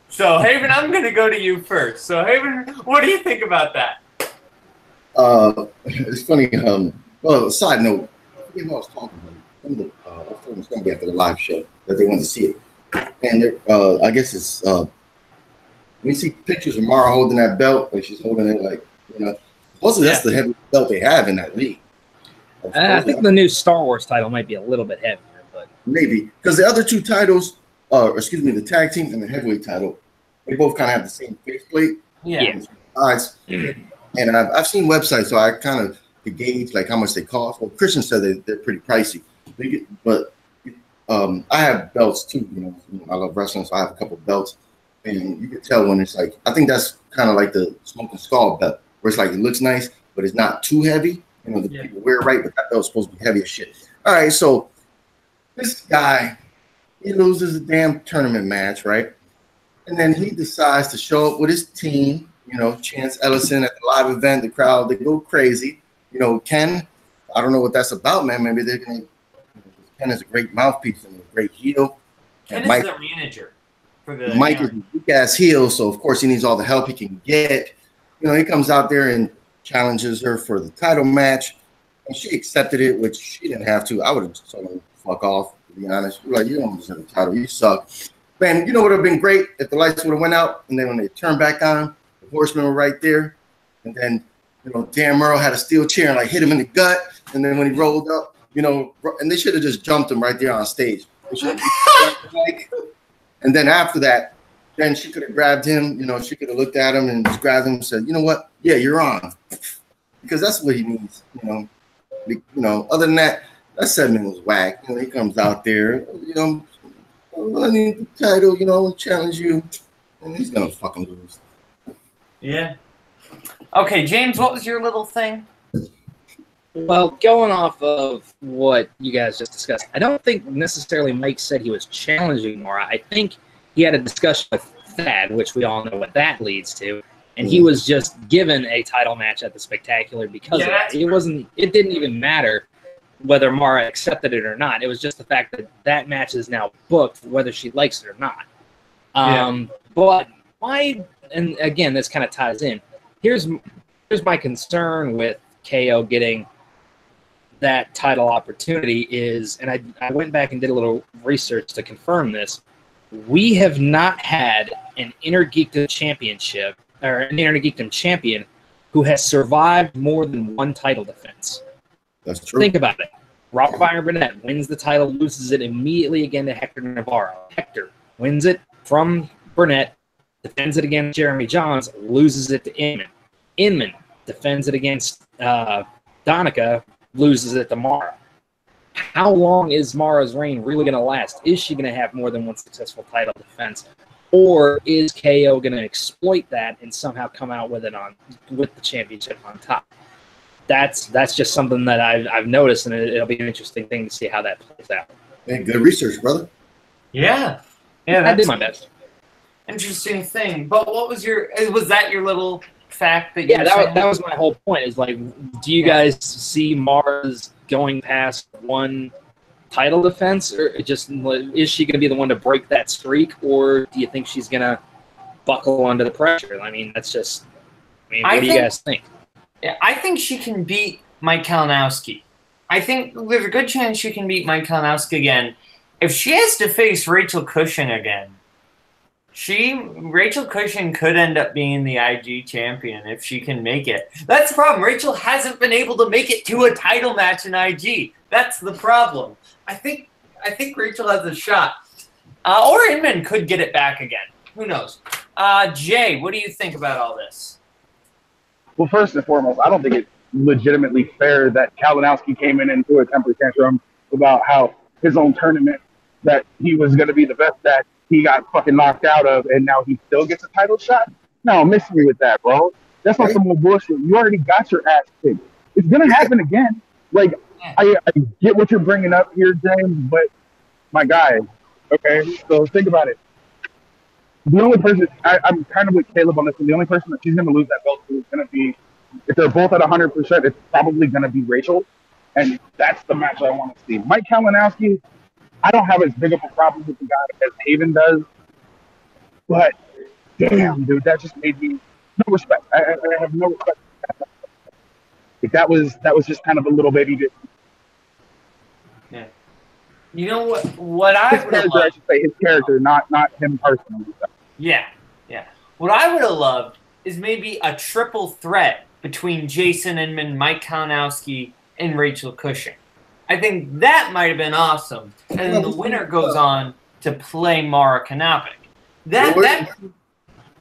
So, Haven, I'm going to go to you first. So, Haven, what do you think about that? It's funny. Well, side note, I forget what I was talking about. Some of the I was going to be after the live show that they wanted to see it, and I guess it's when you see pictures of Mara holding that belt, like she's holding it, like, you know, also that's the heavy belt they have in that league. I think the new Star Wars title might be a little bit heavier, but maybe because the other two titles, the tag team and the heavyweight title, they both kind of have the same faceplate. Yeah. And I've seen websites, so I kind of could gauge like how much they cost. Well, Christian said they're pretty pricey. But I have belts too. You know, I love wrestling, so I have a couple belts, and you can tell when it's like, I think that's kind of like the Smoking Skull belt, where it's like it looks nice, but it's not too heavy. You know, people wear it right, but that belt's supposed to be heavy as shit. All right, so this guy, he loses a damn tournament match, right? And then he decides to show up with his team, you know, Chance Ellison at the live event. The crowd, they go crazy. You know, Ken, I don't know what that's about, man. Maybe they're going to, Ken is a great mouthpiece and a great heel. Ken is the manager for the Mike is a weak-ass heel, so of course he needs all the help he can get. You know, he comes out there and challenges her for the title match, and she accepted it, which she didn't have to. I would have just told her, fuck off, to be honest. You're like, you don't deserve the title. You suck. Man, you know what would have been great if the lights would have went out, and then when they turned back on, the Horsemen were right there, and then, you know, Dan Murrow had a steel chair and like hit him in the gut, and then when he rolled up, you know, and they should have just jumped him right there on stage. And then after that, then she could have grabbed him, you know, she could have looked at him and just grabbed him and said, you know what? Yeah, you're on. Because that's what he needs, you know. Other than that, that segment was whack. You know, he comes out there, you know, I need the title, you know, challenge you. And he's going to fucking lose. Yeah. Okay, James, what was your little thing? Well, going off of what you guys just discussed, I don't think necessarily Mike said he was challenging Mara. I think he had a discussion with Thad, which we all know what that leads to, and he was just given a title match at the Spectacular because of that. It didn't even matter whether Mara accepted it or not. It was just the fact that that match is now booked, whether she likes it or not. But why? And again, this kind of ties in. Here's my concern with KO getting that title opportunity is, and I went back and did a little research to confirm this. We have not had an Inner Geekdom championship or an Inner Geekdom champion who has survived more than one title defense. That's true. Think about it. Rob Byron Burnett wins the title, loses it immediately again to Hector Navarro. Hector wins it from Burnett, defends it against Jeremy Johns, loses it to Inman. Inman defends it against Donica, loses it to Mara. How long is Mara's reign really going to last? Is she going to have more than one successful title defense? Or is KO going to exploit that and somehow come out with it with the championship on top? That's just something that I've noticed, and it'll be an interesting thing to see how that plays out. Hey, good research, brother. Yeah, I did my best. Interesting thing. But what was that your little fact that? Yeah, that was my whole point. Is like, do you guys see Mars going past one title defense, or just is she going to be the one to break that streak, or do you think she's going to buckle under the pressure? I mean, that's just. What do you guys think? Yeah, I think she can beat Mike Kalinowski. I think there's a good chance she can beat Mike Kalinowski again. If she has to face Rachel Cushing again, Rachel Cushing could end up being the IG champion if she can make it. That's the problem. Rachel hasn't been able to make it to a title match in IG. That's the problem. I think Rachel has a shot. Or Inman could get it back again. Who knows? Jay, what do you think about all this? Well, first and foremost, I don't think it's legitimately fair that Kalinowski came in and threw a temper tantrum about how his own tournament that he was going to be the best at, he got fucking knocked out of, and now he still gets a title shot? No, miss me with that, bro. That's not some more bullshit. You already got your ass kicked. It's going to happen again. Like, I get what you're bringing up here, James, but my guy, okay? So think about it. The only person, I'm kind of with Caleb on this one, the only person that she's going to lose that belt to is going to be, if they're both at 100%, it's probably going to be Rachel, and that's the match I want to see. Mike Kalinowski, I don't have as big of a problem with the guy as Haven does, but damn, dude, that just made me no respect. I have no respect. Like, that was just kind of a little baby bit. Yeah. You know what I would have loved? I should say his character, not him personally. Yeah. What I would have loved is maybe a triple threat between Jason Inman, Mike Kalinowski, and Rachel Cushing. I think that might have been awesome. And then the winner goes on to play Mara Kanapik.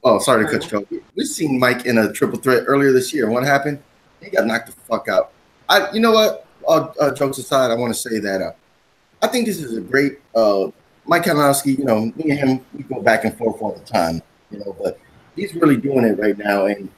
Oh, sorry to cut you off. We've seen Mike in a triple threat earlier this year. What happened? He got knocked the fuck out. You know what? Jokes aside, I want to say that I think this is a great Mike Kalinowski. You know, me and him, we go back and forth all the time. You know, but he's really doing it right now, and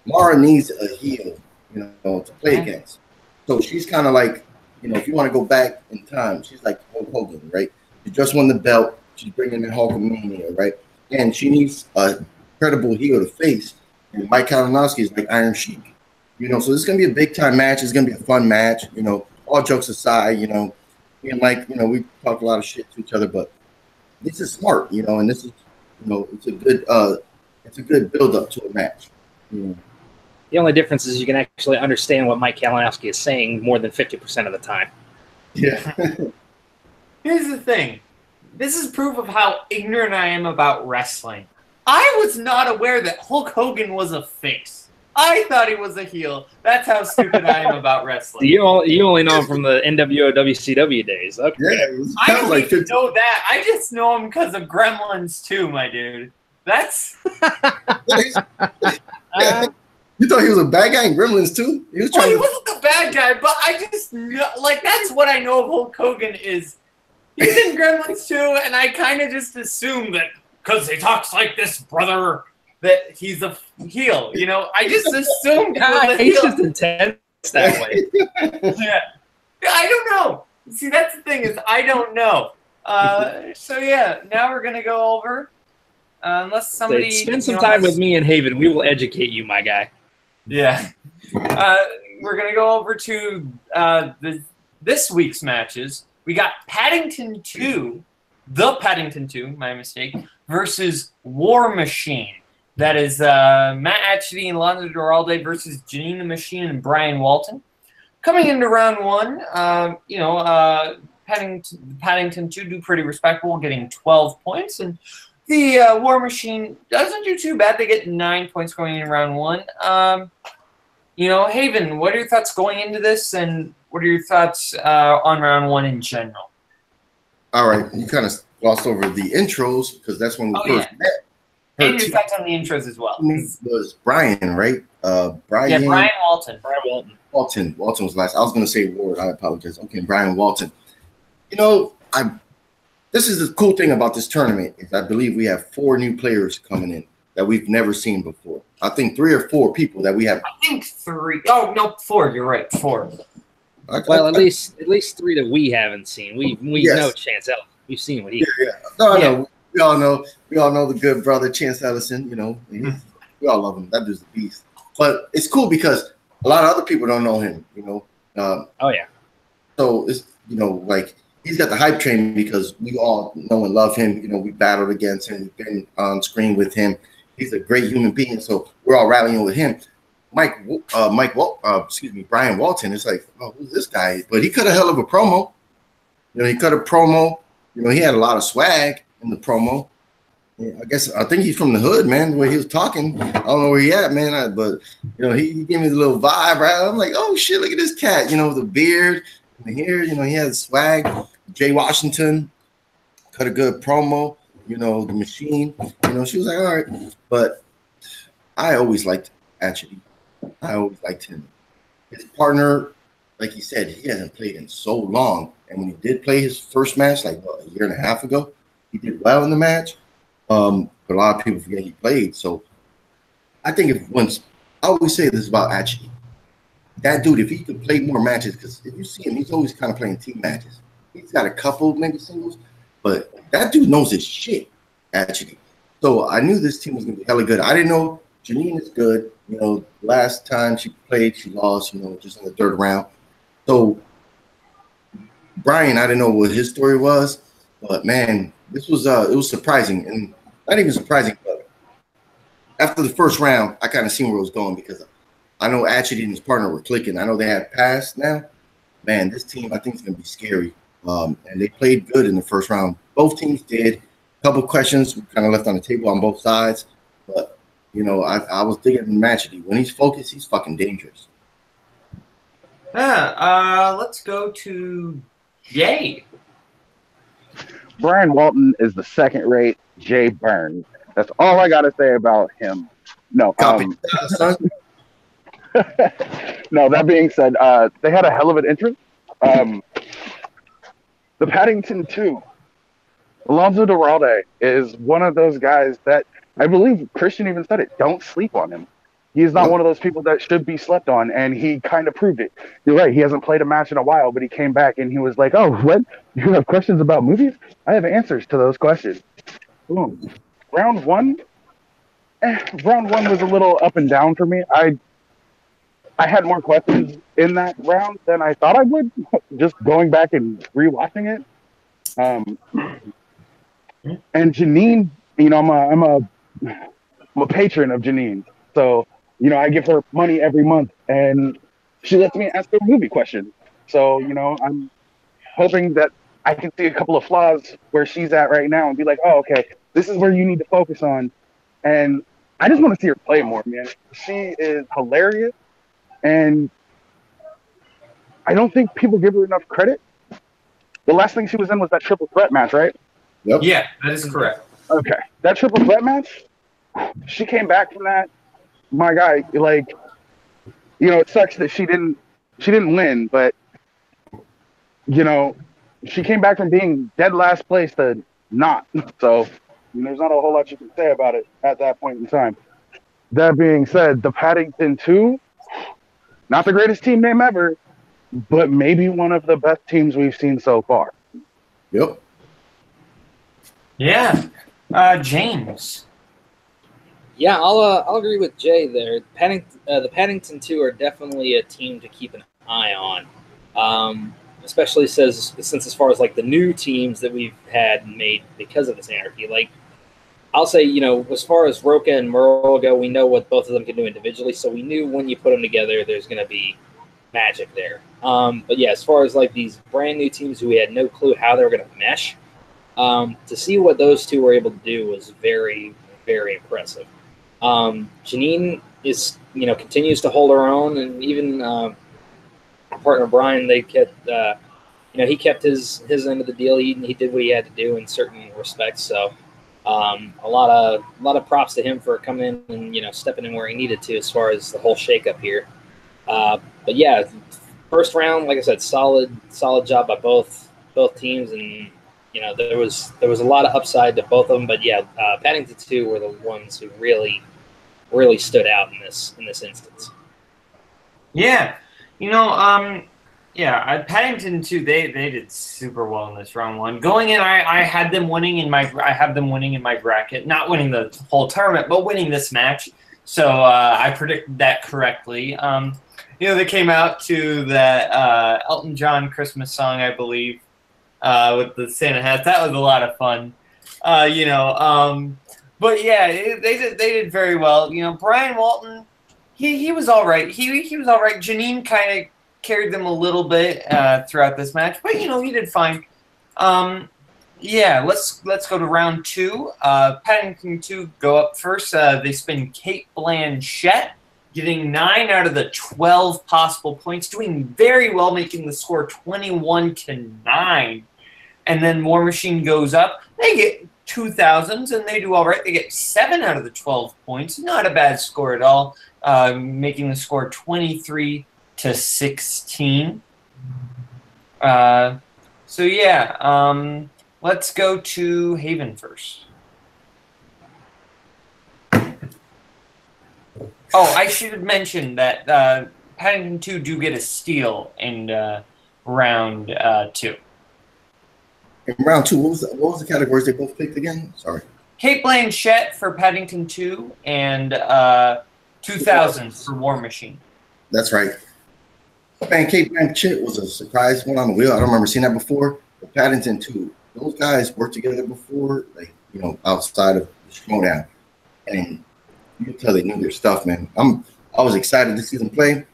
Mara needs a heel, you know, to play against. So she's kind of like, you know, if you want to go back in time, she's like Hulk Hogan, right? She just won the belt. She's bringing in Hulkamania, right? And she needs a credible heel to face. And Mike Kalinowski is like Iron Sheik, you know. So this is gonna be a big time match. It's gonna be a fun match, you know. All jokes aside, you know, me and Mike, you know, we talk a lot of shit to each other, but this is smart, you know, and this is, you know, it's a good build up to a match. You know? The only difference is you can actually understand what Mike Kalinowski is saying more than 50% of the time. Yeah. Here's the thing. This is proof of how ignorant I am about wrestling. I was not aware that Hulk Hogan was a face. I thought he was a heel. That's how stupid I am about wrestling. You only know him from the NWO WCW days. Okay. Yeah, I don't even know that. I just know him because of Gremlins 2, my dude. That's... You thought he was a bad guy in Gremlins too? He was trying. He wasn't a bad guy, but I just know, like, that's what I know of Hulk Hogan is. He's in Gremlins too, and I kind of just assume that because he talks like this, brother, that he's a heel. You know, I just assumed he was a he's heel. just intense that way. Yeah, I don't know. See, that's the thing is I don't know. So yeah, now we're gonna go over. Unless somebody spend some time with me and Haven, we will educate you, my guy. Yeah. We're going to go over to this week's matches. We got Paddington 2, the Paddington 2, my mistake, versus War Machine. That is Matt Atchity and Lana Duralde versus Janine the Machine and Brian Walton. Coming into round one, Paddington 2 do pretty respectable, getting 12 points, and the War Machine doesn't do too bad. They get 9 points going in round one. Haven, what are your thoughts going into this, and what are your thoughts on round one in general? All right, you kind of glossed over the intros because that's when we first met. And your thoughts on the intros as well. Was Brian, right? Brian. Yeah, Brian Walton. Walton was last. I was going to say Ward. I apologize. Okay, Brian Walton. You know, this is the cool thing about this tournament is I believe we have 4 new players coming in that we've never seen before. I think 3 or 4 people that we have. I think 3. Oh no, 4. You're right, 4. Well, at least 3 that we haven't seen. We know Chance Ellison. We've seen what he. Yeah. No, I know. We all know the good brother Chance Ellison. You know, we all love him. That dude's the beast. But it's cool because a lot of other people don't know him. You know. Oh yeah. So it's like. He's got the hype train because we all know and love him. You know, we battled against him. We've been on screen with him. He's a great human being, so we're all rallying with him. Brian Walton is like, oh, who's this guy? But he cut a hell of a promo. You know, he cut a promo. You know, he had a lot of swag in the promo. Yeah, I think he's from the hood, man. The way he was talking, I don't know where he at, man. But he gave me the little vibe, right? I'm like, oh shit, look at this cat, the beard and the hair, he has swag. Jay Washington cut a good promo, the machine, she was like, all right. But I always liked Atchity. I always liked him. His partner, like he said, he hasn't played in so long. And when he did play his first match, like a year and a half ago, he did well in the match. But a lot of people forget he played. So I think I always say this about Atchity. That dude, if he could play more matches, because if you see him, he's always kind of playing team matches. He's got a couple maybe singles, but that dude knows his shit, Atchity. So I knew this team was going to be hella good. I didn't know Janine is good. Last time she played, she lost, just in the third round. So Brian, I didn't know what his story was, but man, it was surprising, and not even surprising, but after the first round, I kind of seen where it was going because I know Atchity and his partner were clicking. I know they had passed now. Man, this team I think is going to be scary, and they played good in the first round. Both teams did. A couple questions we kind of left on the table on both sides, but I was digging Atchity. When he's focused, he's fucking dangerous. Let's go to Jay. Brian Walton is the second-rate Jay Burns. That's all I got to say about him. No, no. That being said, they had a hell of an entrance. The Paddington 2, Alonso Duralde is one of those guys that I believe Christian even said it. Don't sleep on him. He's not one of those people that should be slept on, and he kind of proved it. You're right. He hasn't played a match in a while, but he came back and he was like, "Oh, what? You have questions about movies? I have answers to those questions." Boom. Round one was a little up and down for me. I had more questions in that round than I thought I would. Just going back and rewatching it. And Janine, I'm a patron of Janine, so. I give her money every month, and she lets me ask her movie questions. So, I'm hoping that I can see a couple of flaws where she's at right now and be like, oh, okay, this is where you need to focus on. And I just want to see her play more, man. She is hilarious, and I don't think people give her enough credit. The last thing she was in was that triple threat match, right? Yep. Yeah, that is correct. Okay. That triple threat match, she came back from that. My guy, it sucks that she didn't win, but she came back from being dead last place to not. So there's not a whole lot you can say about it at that point in time. That being said, the Paddington 2, not the greatest team name ever, but maybe one of the best teams we've seen so far. Yep. Yeah. James. Yeah, I'll agree with Jay there. The Paddington 2 are definitely a team to keep an eye on, especially since as far as the new teams that we've had made because of this anarchy. I'll say, as far as Roca and Merle go, we know what both of them can do individually, so we knew when you put them together, there's going to be magic there. But yeah, as far as these brand new teams who we had no clue how they were going to mesh, to see what those two were able to do was very, very impressive. Janine is, continues to hold her own, and even our partner Brian, they kept, he kept his end of the deal. He did what he had to do in certain respects. So, a lot of props to him for coming in and stepping in where he needed to as far as the whole shakeup here. But yeah, first round, like I said, solid job by both teams, and there was a lot of upside to both of them. But yeah, Paddington 2 were the ones who really stood out in this instance. Yeah, Paddington 2, they did super well in this round one. Going in, I had them winning in my bracket, not winning the whole tournament, but winning this match. So I predicted that correctly. They came out to that Elton John Christmas song, I believe, with the Santa hats. That was a lot of fun. But yeah, they did very well. Brian Walton, he was all right. He was all right. Janine kind of carried them a little bit throughout this match, but he did fine. Yeah, let's go to round 2. Paddington 2 go up first. They spin Kate Blanchett, getting 9 out of the 12 possible points, doing very well, making the score 21-9. And then War Machine goes up. They get 2000s, and they do all right. They get 7 out of the 12 points. Not a bad score at all, making the score 23-16. So yeah, let's go to Haven first. Oh, I should have mentioned that Paddington 2 do get a steal in round 2. In round 2, what was the categories they both picked again? Sorry. Kate Blanchett for Paddington 2 and 2000s for War Machine. That's right. Man, Kate Blanchett was a surprise one on the wheel. I don't remember seeing that before. But Paddington 2, those guys worked together before, like, you know, outside of the Schmoedown. And you can tell they knew their stuff, man. I was excited to see them play,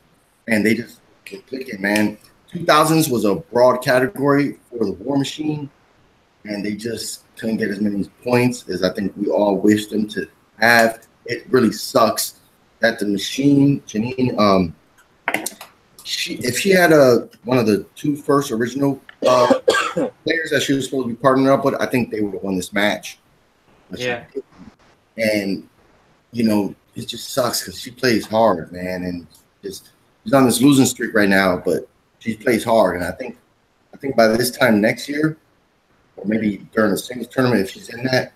and they just kept clicking, man. 2000s was a broad category for the War Machine, and they just couldn't get as many points as I think we all wished them to have. It really sucks that the Machine, Janine, if she had one of the 2 first original players that she was supposed to be partnering up with, I think they would have won this match. Yeah. And, you know, it just sucks because she plays hard, man, and she's on this losing streak right now, but she plays hard. And I think by this time next year, or maybe during the singles tournament, if she's in that,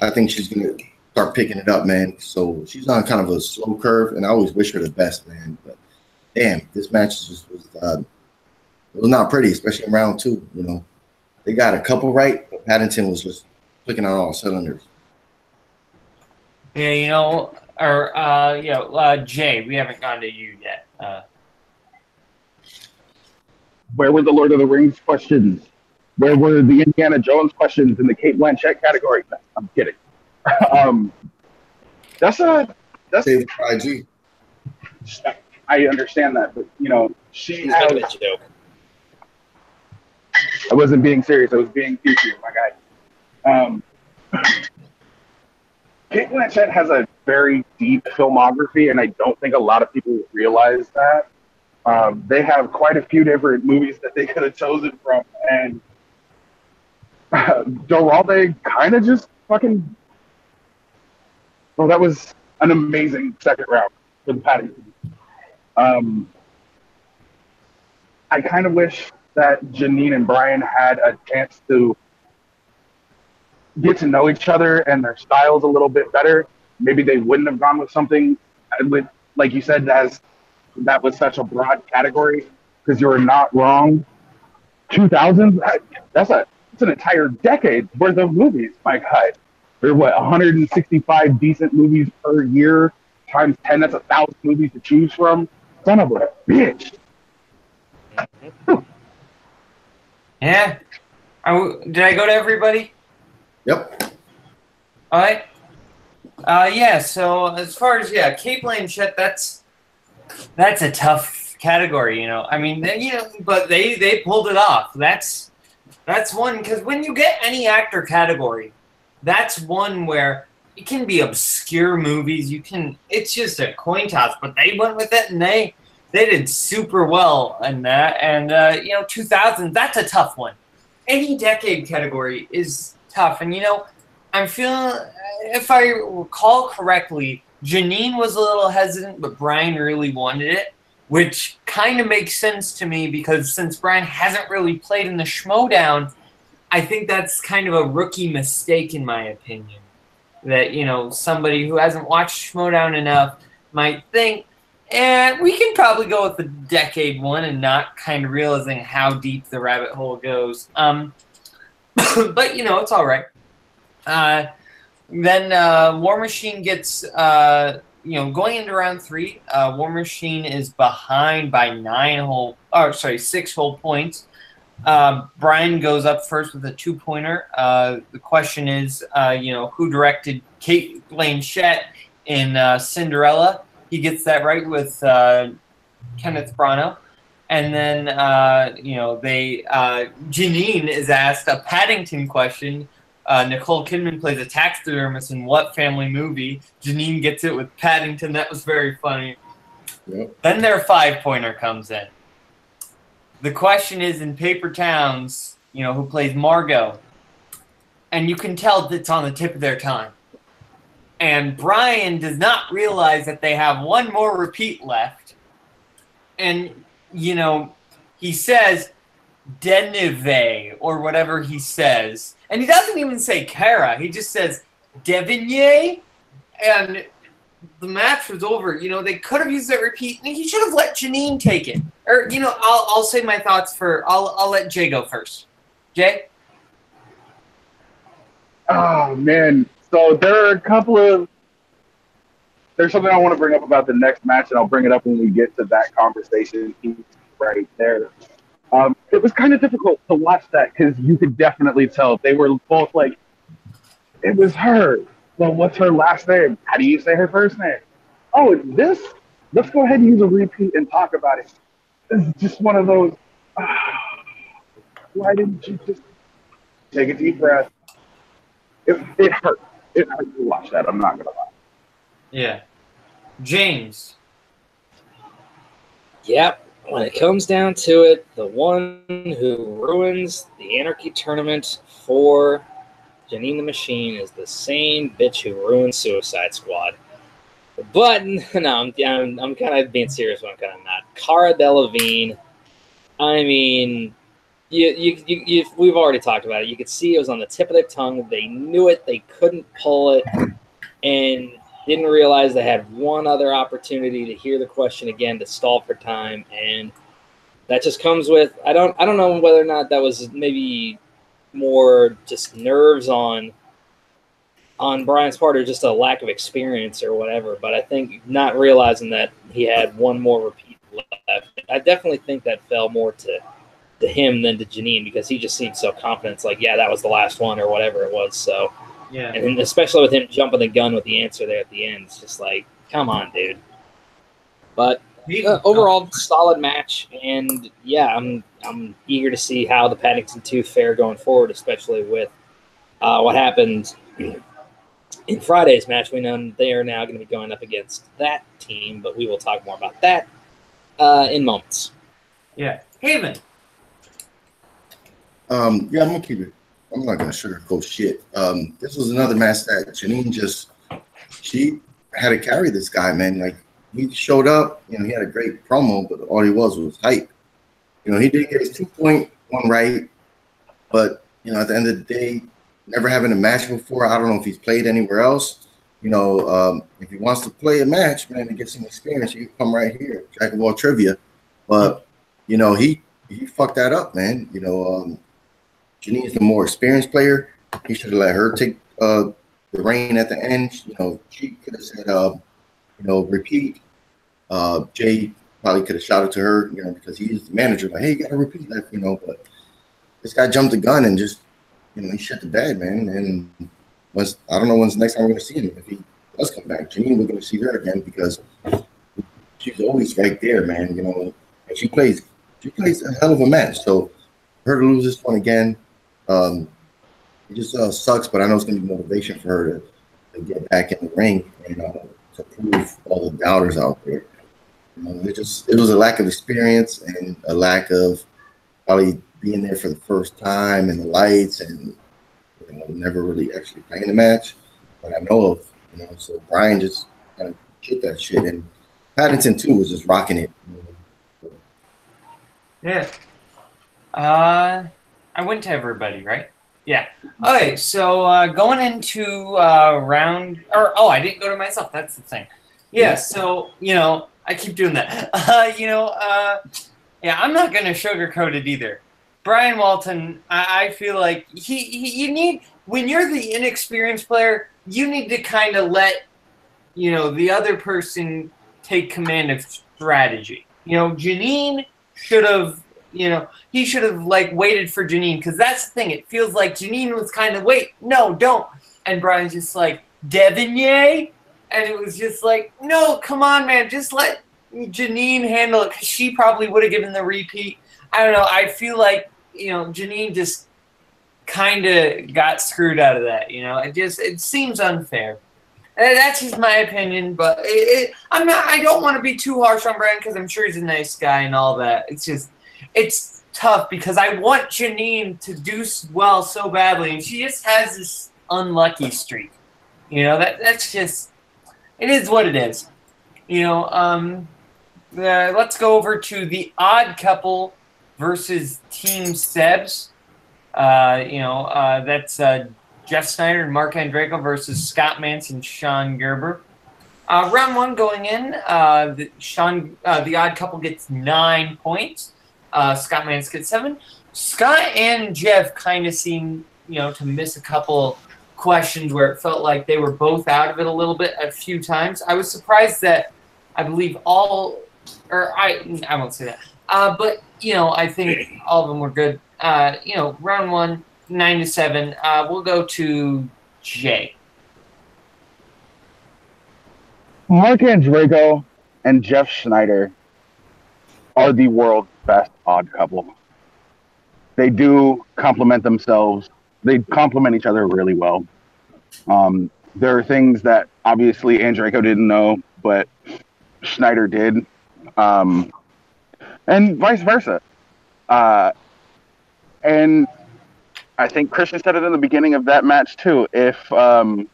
I think she's going to start picking it up, man. So she's on kind of a slow curve, and I always wish her the best, man. But damn, this match just was not pretty, especially in round 2. You know, they got a couple right, but Paddington was just clicking on all cylinders. Yeah, you know, or Jay, we haven't gone to you yet. Where were the Lord of the Rings questions? Where were the Indiana Jones questions in the Kate Blanchett category? I'm kidding. That's Save for IG. I understand that, but you know, she Making a has. joke. I wasn't being serious. I was being goofy, my guy. Kate Blanchett has a very deep filmography, and I don't think a lot of people realize that. They have quite a few different movies that they could have chosen from, and Doralde kind of just fucking. Well, that was an amazing second round for the Paddington. I kind of wish that Janine and Brian had a chance to get to know each other and their styles a little bit better. Maybe they wouldn't have gone with something with, like you said, that was such a broad category, because you were not wrong. 2000s, that's an entire decade worth of movies, my God. There are 165 decent movies per year times 10. That's 1,000 movies to choose from. Son of a bitch. Yeah. Did I go to everybody? Yep. All right. Yeah. So as far as Kate Blanchett, that's a tough category. You know, I mean, but they pulled it off. That's one, because when you get any actor category, that's one where it can be obscure movies. It's just a coin toss, but they went with it, and they did super well in that. And 2000, that's a tough one. Any decade category is tough. And I'm feeling, if I recall correctly, Janine was a little hesitant, but Brian really wanted it, which kind of makes sense to me, because since Brian hasn't really played in the Schmoedown, I think that's kind of a rookie mistake, in my opinion. That, somebody who hasn't watched Schmoedown enough might think, we can probably go with the decade one, and not kind of realizing how deep the rabbit hole goes. But, it's all right. Then War Machine gets, going into round 3, War Machine is behind by 6 whole points. Brian goes up first with a 2-pointer. The question is, who directed Kate Blanchett in Cinderella? He gets that right with Kenneth Branagh. And then, Janine is asked a Paddington question. Nicole Kidman plays a taxidermist in what family movie? Janine gets it with Paddington. That was very funny. Yep. Then their 5-pointer comes in. The question is in Paper Towns, who plays Margot. And you can tell it's on the tip of their tongue. And Brian does not realize that they have one more repeat left. And, he says Deneve or whatever he says. And he doesn't even say Kara. He just says Devigny. And the match was over. They could have used that repeat. And he should have let Janine take it. Or, I'll say my thoughts I'll let Jay go first. Jay? Oh, man. So there are there's something I want to bring up about the next match, and I'll bring it up when we get to that conversation right there. It was kind of difficult to watch that because you could definitely tell they were both like, it was her. Well, what's her last name? How do you say her first name? Oh, it's this? Let's go ahead and use a repeat and talk about it. It's just one of those, why didn't you just take a deep breath? It hurt. It hurt to watch that. I'm not going to lie. Yeah. James. Yep. When it comes down to it, the one who ruins the Anarchy tournament for Janine the Machine is the same bitch who ruined Suicide Squad. But no, I'm kind of being serious, but I'm kind of not. Cara Delevingne. I mean, we've already talked about it. You could see it was on the tip of their tongue. They knew it. They couldn't pull it, and didn't realize they had one other opportunity to hear the question again to stall for time, and that just comes with I don't know whether or not that was maybe more just nerves on Brian's part or just a lack of experience or whatever. But I think not realizing that he had one more repeat left, I definitely think that fell more to him than to Janine because he just seemed so confident. It's like, yeah, that was the last one or whatever it was. So. Yeah. And especially with him jumping the gun with the answer there at the end, it's just like, come on, dude. But overall, solid match, and yeah, I'm eager to see how the Paddington 2 fare going forward, especially with what happened in Friday's match. We know they are now going to be going up against that team, but we will talk more about that in moments. Yeah, Haven. Yeah, I'm gonna keep it. I'm not gonna sugarcoat shit. This was another match that Janine she had to carry this guy, man. Like he showed up, he had a great promo, but all he was hype. He did get his 2.1 right, but at the end of the day, never having a match before. I don't know if he's played anywhere else. If he wants to play a match, man, to get some experience, he can come right here, Jack of all trivia. But he fucked that up, man. Janine's the more experienced player. He should have let her take the reign at the end. She could have said, repeat. Jay probably could have shouted to her, because he's the manager. Like, hey, you got to repeat that, But this guy jumped the gun and just, he shut the bed, man. And I don't know when's the next time we're going to see him. If he does come back, Janine, we're going to see her again because she's always right there, man. And she plays a hell of a match. So her to lose this one again. It just sucks, but I know it's going to be motivation for her to get back in the ring and to prove all the doubters out there. It was a lack of experience and a lack of probably being there for the first time and the lights and never really actually playing the match. But I know of, so Brian just kind of hit that shit, and Paddington 2 was just rocking it. Yeah. I went to everybody, right? Yeah. Okay, so going into I didn't go to myself. That's the thing. Yeah, so, I keep doing that. Yeah, I'm not going to sugarcoat it either. Brian Walton, I feel like you need, when you're the inexperienced player, you need to kind of let, the other person take command of strategy. Janine should have, he should have waited for Janine, because that's the thing. It feels like Janine was kind of, wait, no, don't. And Brian's just like, Devigny? And it was just like, no, come on, man, just let Janine handle it because she probably would have given the repeat. I don't know. I feel like, Janine just kind of got screwed out of that. It seems unfair. That's just my opinion, but I don't want to be too harsh on Brandon because I'm sure he's a nice guy and all that. It's tough because I want Janine to do well so badly, and she just has this unlucky streak. That's just, it is what it is. Let's go over to the odd couple versus Team Sebs. That's Jeff Snyder and Mark Andreyko versus Scott Manson and Sean Gerber. Round one going in, the odd couple gets 9 points. Scott Manson gets 7. Scott and Jeff kind of seem, to miss a couple questions where it felt like they were both out of it a little bit a few times. I was surprised that I believe I won't say that. But, I think all of them were good. Round one, 9-7. We'll go to Jay. Mark Andreyko and Jeff Schneider are the world's best odd couple. They do complement themselves. They complement each other really well. There are things that obviously Andreyko didn't know, but Schneider did, and vice versa. And I think Christian said it in the beginning of that match too. If Jay, I'm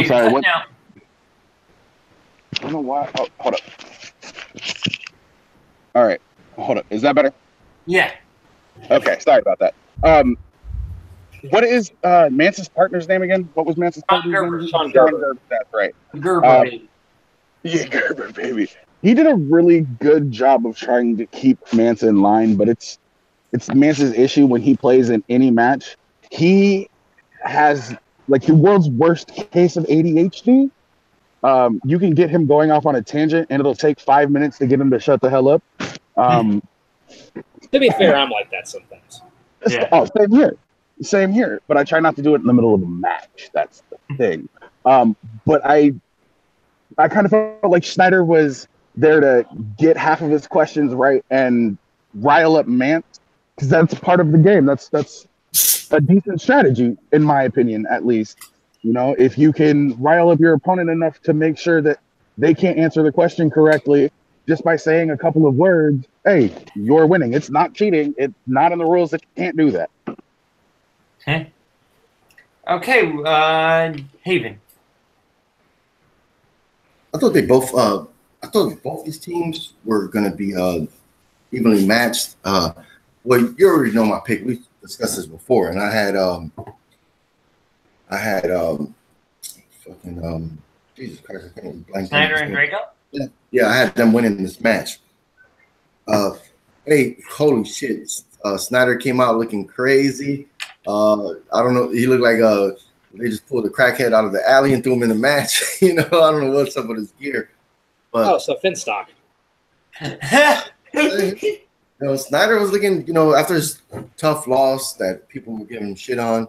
sorry, what? I don't know why. Oh, hold up. All right, hold up. Is that better? Yeah. Okay, sorry about that. What is Manson's partner's name again? What was Manson's partner's name? Sean Gerber. That's right. Gerber. Yeah, Gerber, baby. He did a really good job of trying to keep Manson in line, but it's Manson's issue when he plays in any match. He has like the world's worst case of ADHD. You can get him going off on a tangent, and it'll take 5 minutes to get him to shut the hell up. To be fair, I'm like that sometimes. Yeah. Oh, same here. But I try not to do it in the middle of a match. That's the thing. But I kind of felt like Schneider was there to get half of his questions right and rile up Mance, because that's part of the game. That's a decent strategy, in my opinion, at least. If you can rile up your opponent enough to make sure that they can't answer the question correctly just by saying a couple of words, hey, you're winning. It's not cheating. It's not in the rules that you can't do that. Okay, Haven. I thought both these teams were going to be evenly matched. Well, you already know my pick. We discussed this before, and I had Jesus Christ, I can't blank. Snyder and Draco? Yeah, I had them winning this match. Hey, holy shit! Snyder came out looking crazy. I don't know. He looked like they just pulled a crackhead out of the alley and threw him in the match. I don't know what's up with his gear. But, so Finstock. Snyder was looking, after his tough loss that people were giving him shit on,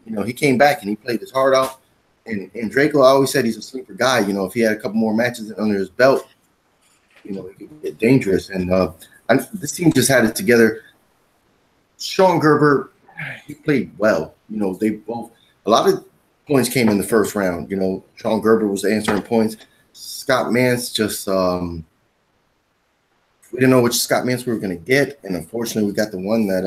he came back and he played his heart out. And Draco, I always said he's a sleeper guy. If he had a couple more matches under his belt, he could get dangerous. And this team just had it together. Sean Gerber, he played well. They both, a lot of points came in the first round. Sean Gerber was answering points. Scott Mance just, we didn't know which Scott Mance we were going to get. And unfortunately, we got the one that,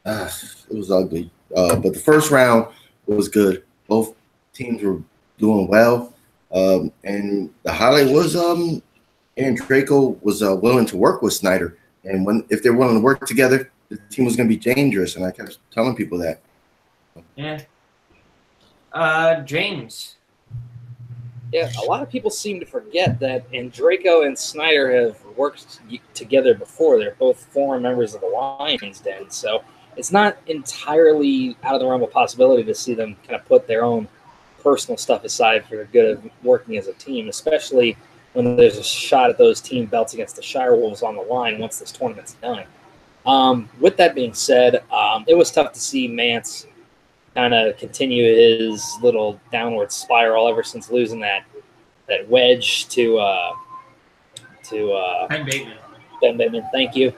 it was ugly. But the first round was good. Both teams were doing well. And the highlight was Draco was willing to work with Snyder. And if they're willing to work together, the team was going to be dangerous. And I kept telling people that. Yeah. James. Yeah, a lot of people seem to forget that Andreyko and Snyder have worked together before. They're both former members of the Lions Den, so it's not entirely out of the realm of possibility to see them kind of put their own personal stuff aside for the good of working as a team, especially when there's a shot at those team belts against the Shire Wolves on the line once this tournament's done. With that being said, it was tough to see Mance kind of continue his little downward spiral ever since losing that wedge to Ben Bateman. Ben Bateman. Thank you.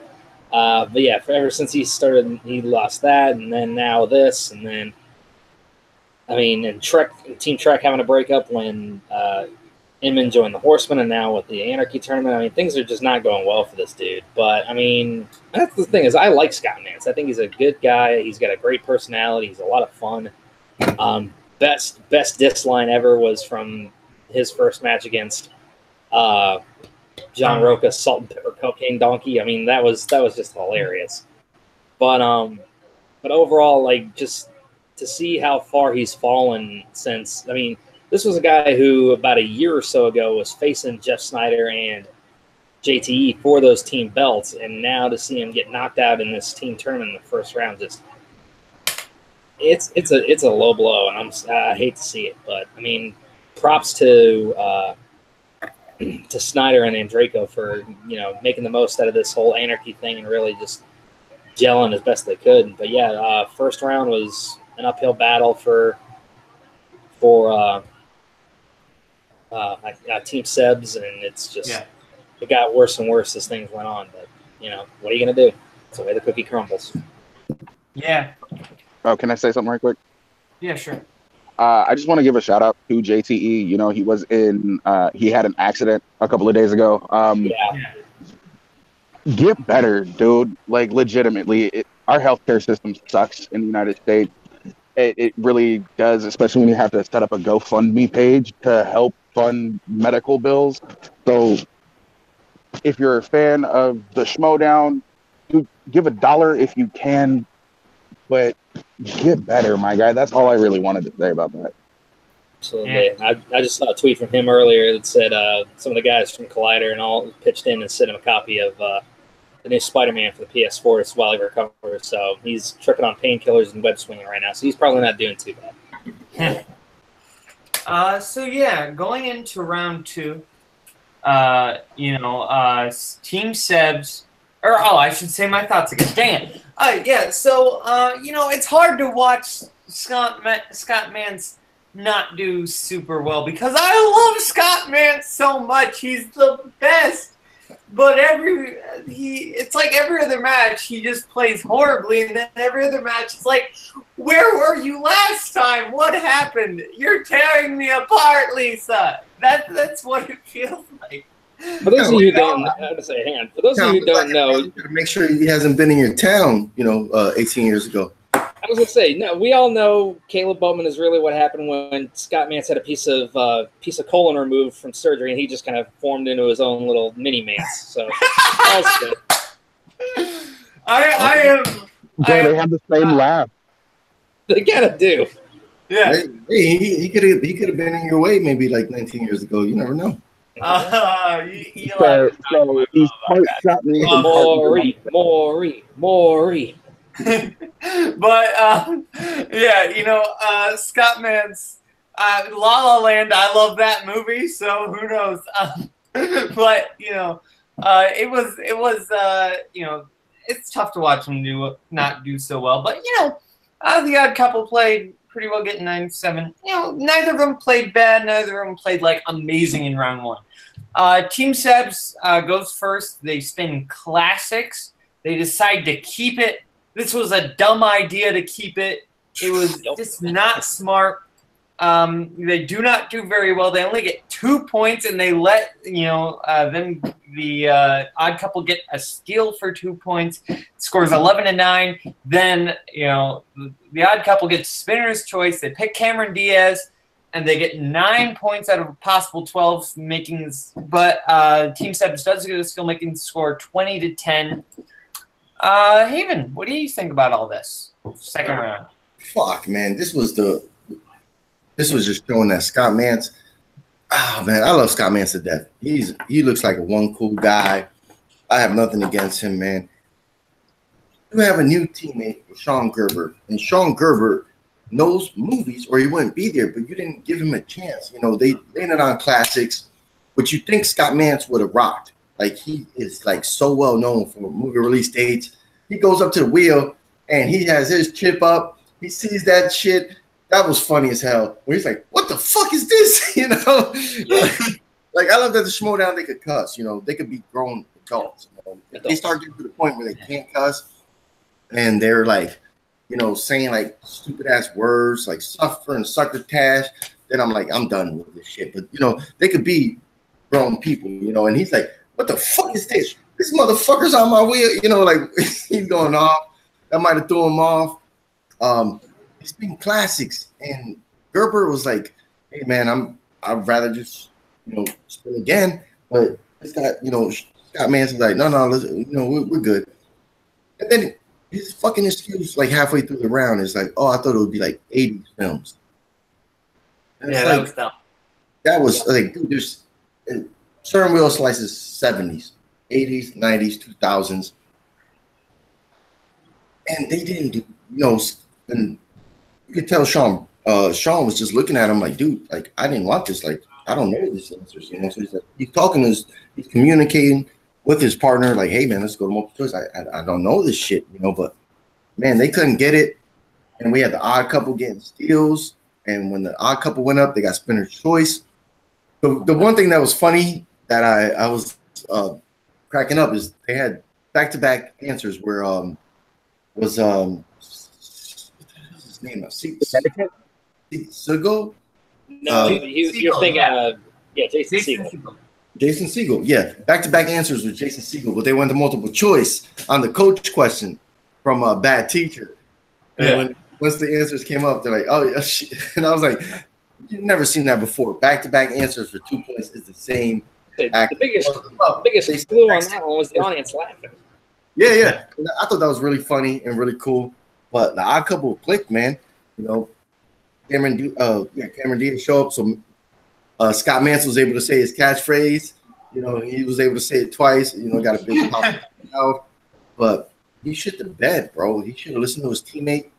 But yeah, ever since he started, he lost that, and then now this, and then I mean, and Team Trek having a breakup when Inman joined the Horsemen, and now with the Anarchy tournament, I mean, things are just not going well for this dude. But I mean, that's the thing is, I like Scott Mance. I think he's a good guy. He's got a great personality. He's a lot of fun. Best diss line ever was from his first match against John Roca, Salt and Pepper Cocaine Donkey. I mean, that was just hilarious. But overall, like, just to see how far he's fallen since, I mean, this was a guy who about a year or so ago was facing Jeff Snyder and JTE for those team belts, and now to see him get knocked out in this team tournament in the first round, just it's a low blow, and I hate to see it, but I mean, props to Snyder and Andraco for making the most out of this whole Anarchy thing and really just gelling as best they could. But yeah, first round was an uphill battle for Team Sebs, and it's just it got worse and worse as things went on. But what are you gonna do? It's the way the cookie crumbles. Yeah. Oh, can I say something right quick? Yeah, sure. I just want to give a shout out to JTE. He was he had an accident a couple of days ago. Get better, dude. Like, legitimately, our healthcare system sucks in the United States. It really does, especially when you have to set up a GoFundMe page to help fund medical bills. So if you're a fan of the Schmoedown, you give $1 if you can, but get better, my guy. That's all I really wanted to say about that. Absolutely. Yeah. I just saw a tweet from him earlier that said some of the guys from Collider and all pitched in and sent him a copy of the new Spider-Man for the PS4 while he recovers. So he's tripping on painkillers and web swinging right now. So he's probably not doing too bad. So yeah, going into round 2, Team Sebs, I should say my thoughts again. Dang it. So it's hard to watch Scott Mance not do super well because I love Scott Mance so much. He's the best. But it's like every other match he just plays horribly, and then every other match it's like, where were you last time? What happened? You're tearing me apart, Lisa. That's what it feels like. For those of you who don't know, for those of you who don't know, you gotta make sure he hasn't been in your town, 18 years ago. I was gonna say, no, we all know Caleb Boatman is really what happened when Scott Mance had a piece of colon removed from surgery, and he just kind of formed into his own little mini Mance. So that's good. They have the same laugh. They gotta do. Yeah. Hey, he could have been in your way maybe like 19 years ago. You never know. So he's part shot me. Maury. But Scott Mance, La La Land. I love that movie, so who knows? But it was it's tough to watch him not do so well. But the Odd Couple played pretty well, getting 9-7. Neither of them played bad. Neither of them played like amazing in round 1. Team Sebs goes first. They spin classics. They decide to keep it. This was a dumb idea to keep it. It was just not smart. They do not do very well. They only get 2 points, and they let the Odd Couple get a steal for 2 points. Scores 11-9. Then the Odd Couple gets spinner's choice. They pick Cameron Diaz, and they get 9 points out of a possible 12, making this. But Team Sebs does get a skill, making the score 20-10. Haven, what do you think about all this? Second round. Fuck, man. This was just showing that Scott Mance. Oh man, I love Scott Mance to death. He looks like one cool guy. I have nothing against him, man. You have a new teammate, Sean Gerber, and Sean Gerber knows movies, or he wouldn't be there. But you didn't give him a chance. They landed on classics, but you think Scott Mance would have rocked. Like, he is like so well known for movie release dates. He goes up to the wheel and he has his chip up. He sees that shit. That was funny as hell. Where he's like, "What the fuck is this?" Like I love that the Schmoedown they could cuss. You know, they could be grown adults. You know? If they start getting to the point where they can't cuss, and they're like, you know, saying like stupid ass words like suffer and succotash, then I'm like, I'm done with this shit. But you know, they could be grown people. You know, and he's like, what the fuck is this? This motherfucker's on my wheel. You know, like he's going off. That might have threw him off. It's been classics, and Gerber was like, hey man, I'd rather just, you know, spin again, but it's got, you know, Scott Manson's like, no, listen, you know, we're good. And then his fucking excuse, like halfway through the round, is like, oh, I thought it would be like 80s films. And Yeah, like, that was dumb. that was like, dude, there's certain wheel slices 70s, 80s, 90s, 2000s, and they didn't do, you know, and you could tell Sean was just looking at him like, dude, like I didn't want this, like I don't know these answers, you know. So he's talking, he's communicating with his partner, like, hey man, let's go to multiple choice. I don't know this shit, you know, but man, they couldn't get it, and we had the odd couple getting steals, and when the odd couple went up, they got spinner choice. The one thing that was funny that I was cracking up is they had back-to-back answers where what's his name? Segal? No, you're thinking of Jason Segel. Jason Segel, yeah. Back-to-back answers with Jason Segel, but they went to multiple choice on the coach question from a bad teacher. And once the answers came up, they're like, oh, yeah, shit. And I was like, you've never seen that before. Back-to-back answers for 2 points is the same. The biggest clue on that one was the audience laughing. Yeah. I thought that was really funny and really cool. But the odd couple clicked, man. You know, Cameron Diaz show up. So Scott Manson was able to say his catchphrase. You know, he was able to say it twice. You know, got a big pop out. But he shit the bed, bro. He should have listened to his teammate,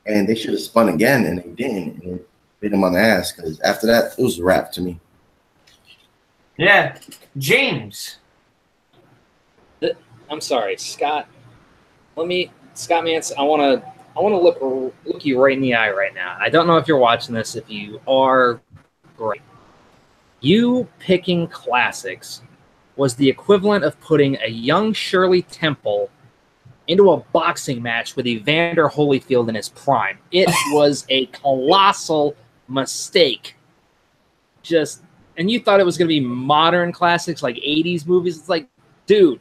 and they should have spun again, and they didn't. And it bit him on the ass, because after that, it was a wrap to me. Yeah, James. I'm sorry, Scott. Scott Manson. I want to look you right in the eye right now. I don't know if you're watching this. If you are, great. You picking classics was the equivalent of putting a young Shirley Temple into a boxing match with Evander Holyfield in his prime. It was a colossal mistake. And you thought it was going to be modern classics like 80s movies. It's like, dude,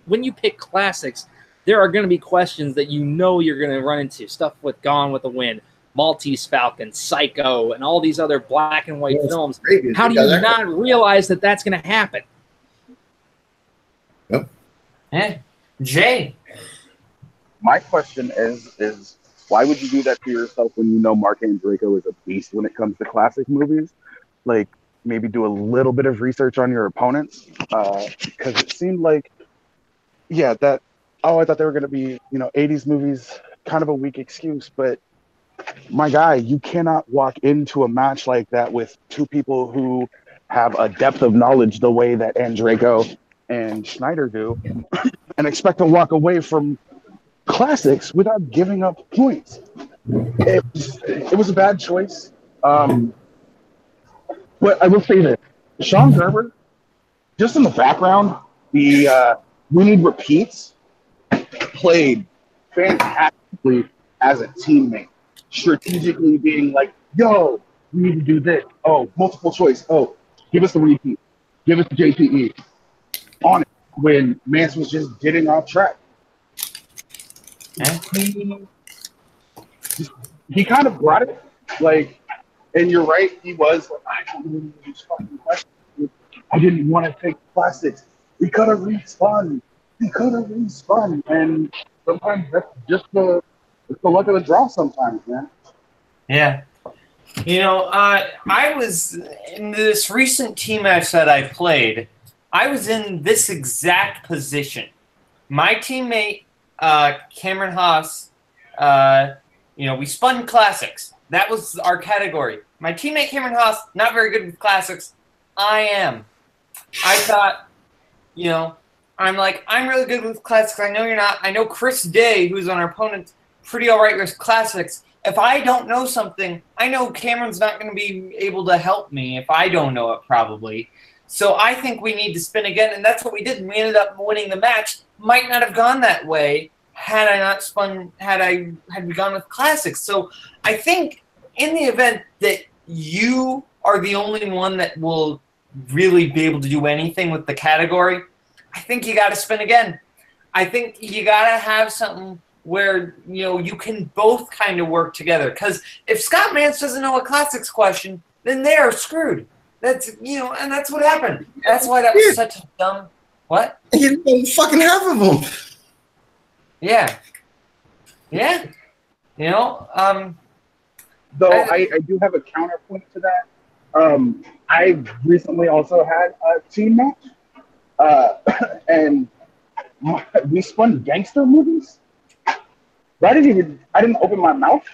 when you pick classics, there are going to be questions that you know you're going to run into. Stuff with Gone with the Wind, Maltese Falcon, Psycho, and all these other black and white films. How do you not realize that that's going to happen? Yep. Hey, Jay. My question is why would you do that to yourself when you know Mark Andreyko is a beast when it comes to classic movies? Like, maybe do a little bit of research on your opponents, because it seemed like, I thought they were going to be, 80s movies, kind of a weak excuse, but my guy, you cannot walk into a match like that with two people who have a depth of knowledge the way that Andreyko and Schneider do and expect to walk away from classics without giving up points. It was a bad choice. But I will say this, Sean Gerber, just in the background, the We Need Repeats played fantastically as a teammate, strategically being like, yo, we need to do this. Oh, multiple choice. Oh, give us the repeat. Give us the JPE. On it when Mance was just getting off track. He kind of brought it, like, and you're right, he was like, I don't really use fucking questions. I didn't want to take plastics. We could have respun. And sometimes that's just the luck of the draw sometimes, man. Yeah. I was in this recent team match that I played, I was in this exact position. My teammate, Cameron Haas, we spun classics. That was our category. My teammate Cameron Haas, not very good with classics. I am. I thought, I'm really good with classics. I know you're not. I know Chris Day, who's on our opponent, pretty all right with classics. if I don't know something, I know Cameron's not going to be able to help me if I don't know it, probably. So I think we need to spin again, and that's what we did. And we ended up winning the match. Might not have gone that way had I not spun. Had we gone with classics. So I think in the event that you are the only one that will really be able to do anything with the category, I think you got to spin again. I think you got to have something where, you can both kind of work together. Because if Scott Mance doesn't know a classics question, then they are screwed. That's, and that's what happened. That's why that was such a dumb, what? You didn't fucking half of them. Yeah. Yeah. Though I do have a counterpoint to that. I recently also had a team match, and we spun gangster movies. But I didn't open my mouth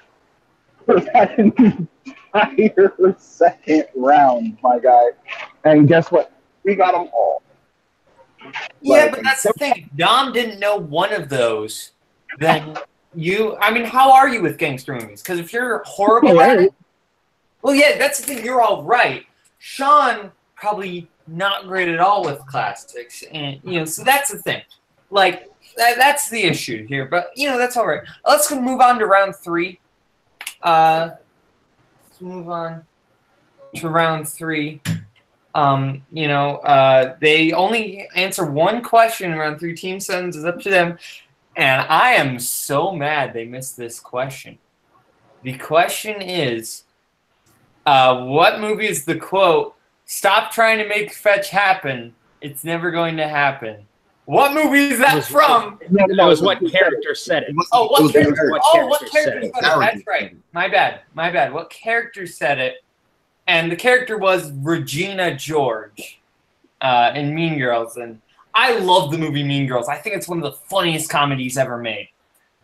for that entire second round, my guy. And guess what? We got them all. Yeah, but that's the thing. If Dom didn't know one of those, then how are you with gangster movies? Because if you're horrible at it, well, yeah, that's the thing. You're all right. Sean, probably not great at all with classics. And, so that's the thing. Like, that's the issue here. But, that's all right. Let's move on to round 3. Let's move on to round 3. They only answer one question in round 3. Team 7 is up to them. And I am so mad they missed this question. The question is, what movie is the quote, "Stop trying to make fetch happen. It's never going to happen"? What movie is that from? That was what character said it. What character said it? That's right. My bad. What character said it? And the character was Regina George in Mean Girls. And I love the movie Mean Girls. I think it's one of the funniest comedies ever made.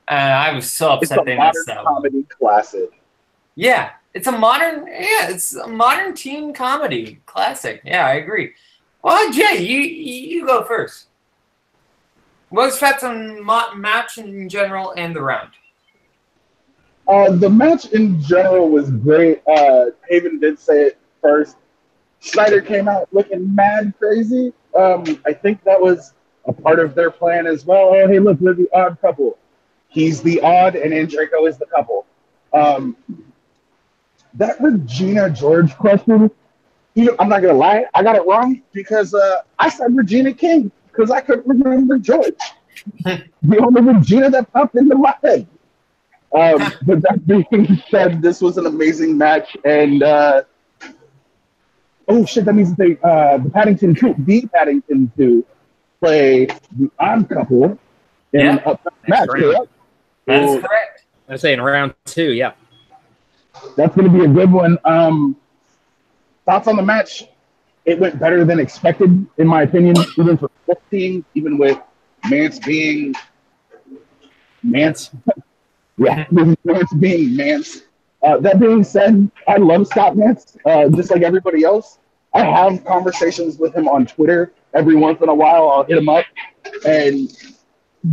I was so upset they missed that one. Comedy classic. Yeah, it's a modern teen comedy classic. Yeah, I agree. Well, Jay, you go first. What's thoughts on match in general and the round? The match in general was great. Haven did say it first. Snyder came out looking mad crazy. I think that was a part of their plan as well. Oh, hey, look, we're the odd couple. He's the odd, and Andrico is the couple. That Regina George question, I'm not going to lie, I got it wrong because I said Regina King because I couldn't remember George. The only Regina that popped into my head. But that being said, this was an amazing match. And, oh, shit, that means that the Paddington 2 play the odd couple in a match. Correct? That's correct. I say in round 2, yeah. That's going to be a good one. Thoughts on the match? It went better than expected, in my opinion, even for 15, even with Mance being Mance. Yeah, Mance being Mance. That being said, I love Scott Mance, just like everybody else. I have conversations with him on Twitter. Every once in a while, I'll hit him up. And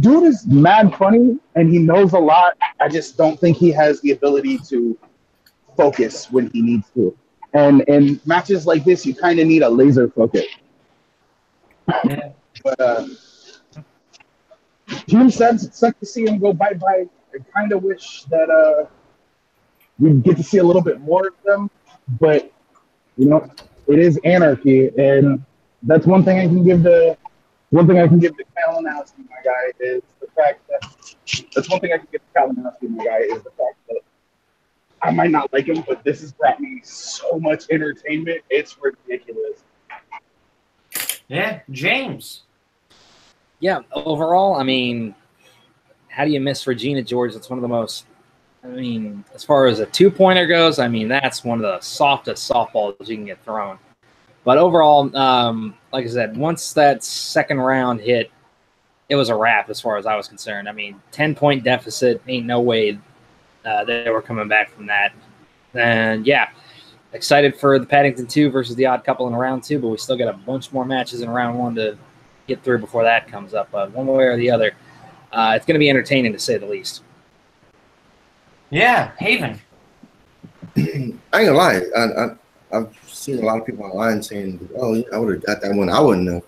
dude is mad funny, and he knows a lot. I just don't think he has the ability to focus when he needs to. And in matches like this, you kind of need a laser focus. Yeah. But Team says it sucked to see him go bye-bye. I kind of wish that we'd get to see a little bit more of them. But, it is anarchy. And that's one thing I can give to Kalinowski, my guy, is the fact that I might not like him, but this has brought me so much entertainment. It's ridiculous. Yeah, James. Yeah, overall, how do you miss Regina George? It's one of the most, as far as a 2-pointer goes, that's one of the softest softballs you can get thrown. But overall, like I said, once that second round hit, it was a wrap as far as I was concerned. 10-point deficit, ain't no way they were coming back from that. And yeah, excited for the Paddington 2 versus the Odd Couple in round 2, but we still got a bunch more matches in round 1 to get through before that comes up. One way or the other, it's going to be entertaining to say the least. Yeah, Haven. I ain't gonna lie. I've seen a lot of people online saying, "Oh, yeah, I would have got that one." I wouldn't have.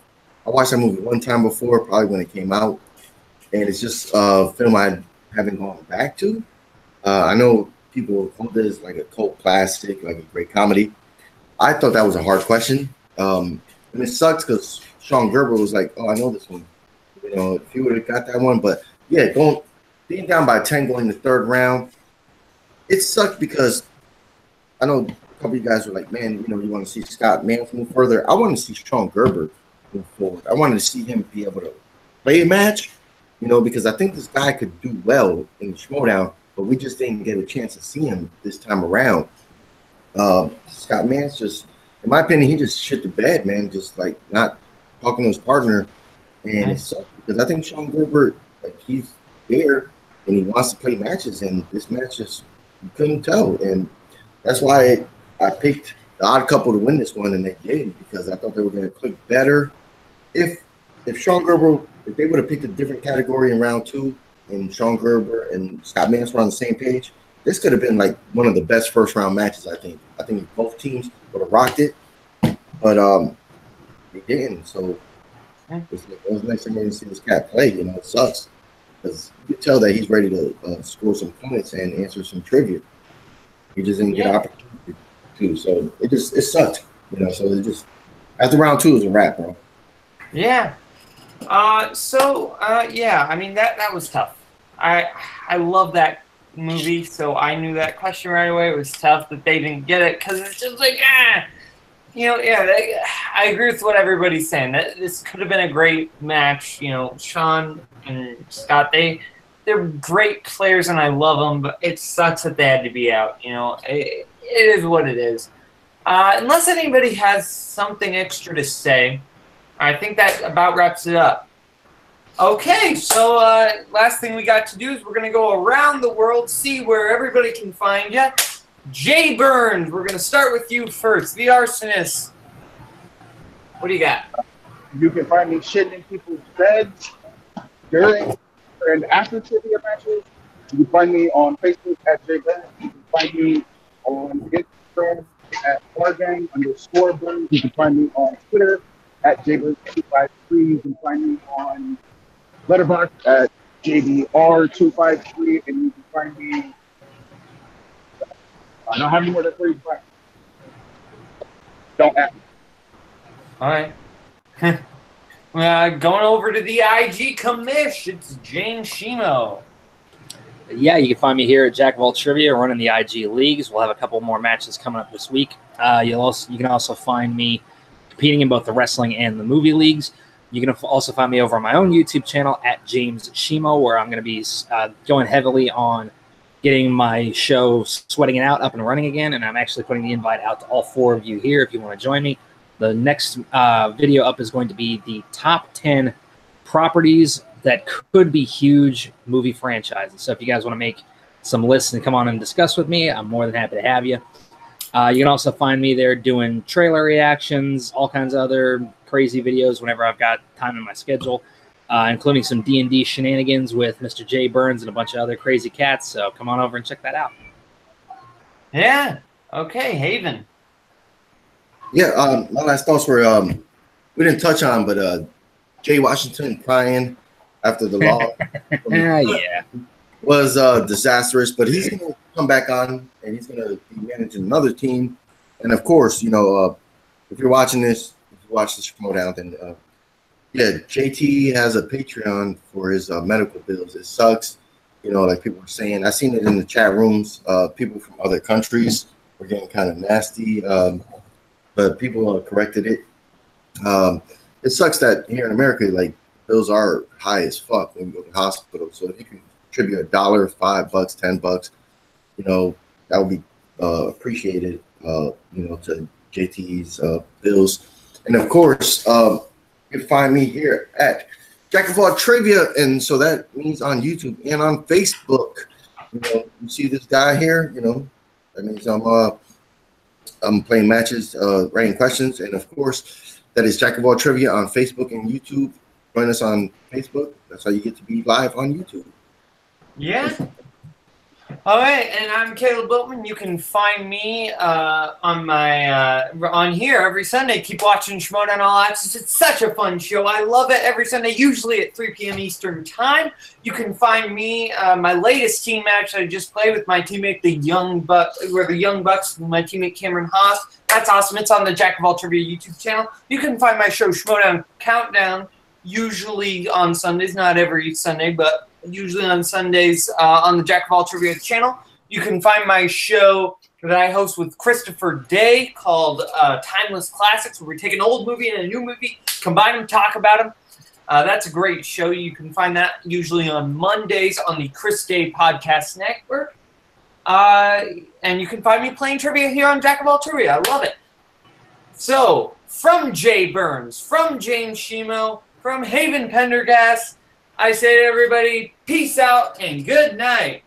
I watched that movie one time before, probably when it came out, and it's just a film I haven't gone back to. I know people hold it as like a cult classic, like a great comedy. I thought that was a hard question, and it sucks because Sean Gerber was like, "Oh, I know this one." You know, if he would have got that one, but yeah, being down by 10 going to third round, it sucked because I know a couple of you guys were like, man, you know, you want to see Scott Mans move further. I want to see Sean Gerber move forward. I wanted to see him be able to play a match, you know, because I think this guy could do well in the Schmoedown, but we just didn't get a chance to see him this time around. Scott Mans just, in my opinion, he just shit the bed, man, just like not talking to his partner. And it sucks because I think Sean Gerber, like, he's there and he wants to play matches, and this match just, you couldn't tell. And that's why I picked the odd couple to win this one, and they did, because I thought they were going to click better. If Sean Gerber, if they would have picked a different category in round 2, and Sean Gerber and Scott Mans were on the same page, this could have been like one of the best first round matches. I think both teams would have rocked it, but they didn't. So it was nice to see this cat play. You know, it sucks because you could tell that he's ready to score some points and answer some trivia. He just didn't get an opportunity to, so it sucked, you know. So it just, after round 2 is a wrap, bro. Yeah. Yeah, I mean that was tough. I love that movie, so I knew that question right away. It was tough that they didn't get it because it's just like you know, I agree with what everybody's saying. That this could have been a great match. You know, Sean and Scott, they're great players and I love them, but it sucks that they had to be out. You know, it is what it is. Unless anybody has something extra to say, I think that about wraps it up. Okay, so last thing we got to do is we're going to go around the world, see where everybody can find you. Jay Burns, we're going to start with you first. The Arsonist. What do you got? You can find me shitting in people's beds during and after trivia matches. You can find me on Facebook at Jay Burns. You can find me on Instagram at @Bargang_Burns. You can find me on Twitter at JBurns253. You can find me on Letterboxd at JBR253, and you can find me. I don't have any more than 3. Don't ask me. All right. Going over to the IG commish, it's James Schmo. Yeah, you can find me here at Jack of All Trivia running the IG leagues. We'll have a couple more matches coming up this week. You can also find me competing in both the wrestling and the movie leagues. You can also find me over on my own YouTube channel at James Schmo, where I'm going to be going heavily on getting my show Sweating It Out up and running again, and I'm actually putting the invite out to all 4 of you here if you want to join me. The next video up is going to be the top 10 properties that could be huge movie franchises. So if you guys want to make some lists and come on and discuss with me, I'm more than happy to have you. You can also find me there doing trailer reactions, all kinds of other crazy videos whenever I've got time in my schedule, including some D&D shenanigans with Mr. Jay Burns and a bunch of other crazy cats. So come on over and check that out. Yeah. Okay, Haven. Yeah, my last thoughts were we didn't touch on, but Jay Washington crying after the law was disastrous. But he's going to come back on, and he's going to be managing another team. And of course, you know, if you're watching this, if you watch this Schmoedown, then yeah, JT has a Patreon for his medical bills. It sucks, you know, like people were saying. I seen it in the chat rooms. People from other countries were getting kind of nasty, but people corrected it. It sucks that here in America, like, bills are high as fuck when you go to the hospital. So if you can contribute $1, $5, $10, you know, that would be appreciated. You know, to JT's bills, and of course, you can find me here at Jack of All Trivia, and so that means on YouTube and on Facebook. You know, you see this guy here. You know, that means I'm playing matches, writing questions, and of course, that is Jack of All Trivia on Facebook and YouTube. Join us on Facebook. That's how you get to be live on YouTube. Yeah. All right, and I'm Caleb Boatman. You can find me on my on here every Sunday. Keep watching Schmoedown All Access. It's such a fun show. I love it every Sunday, usually at 3 p.m. Eastern Time. You can find me my latest team match I just played with my teammate, the Young Bucks. We're the Young Bucks with my teammate Cameron Haas. That's awesome. It's on the Jack of All Trivia YouTube channel. You can find my show Schmoedown Countdown usually on Sundays, not every Sunday, but usually on Sundays on the Jack of All Trivia channel. You can find my show that I host with Christopher Day called Timeless Classics, where we take an old movie and a new movie, combine them, talk about them. That's a great show. You can find that usually on Mondays on the Chris Day Podcast Network. And you can find me playing trivia here on Jack of All Trivia. I love it. So, from Jay Burns, from James Shimo, from Haven Pendergast, I say to everybody, peace out and good night.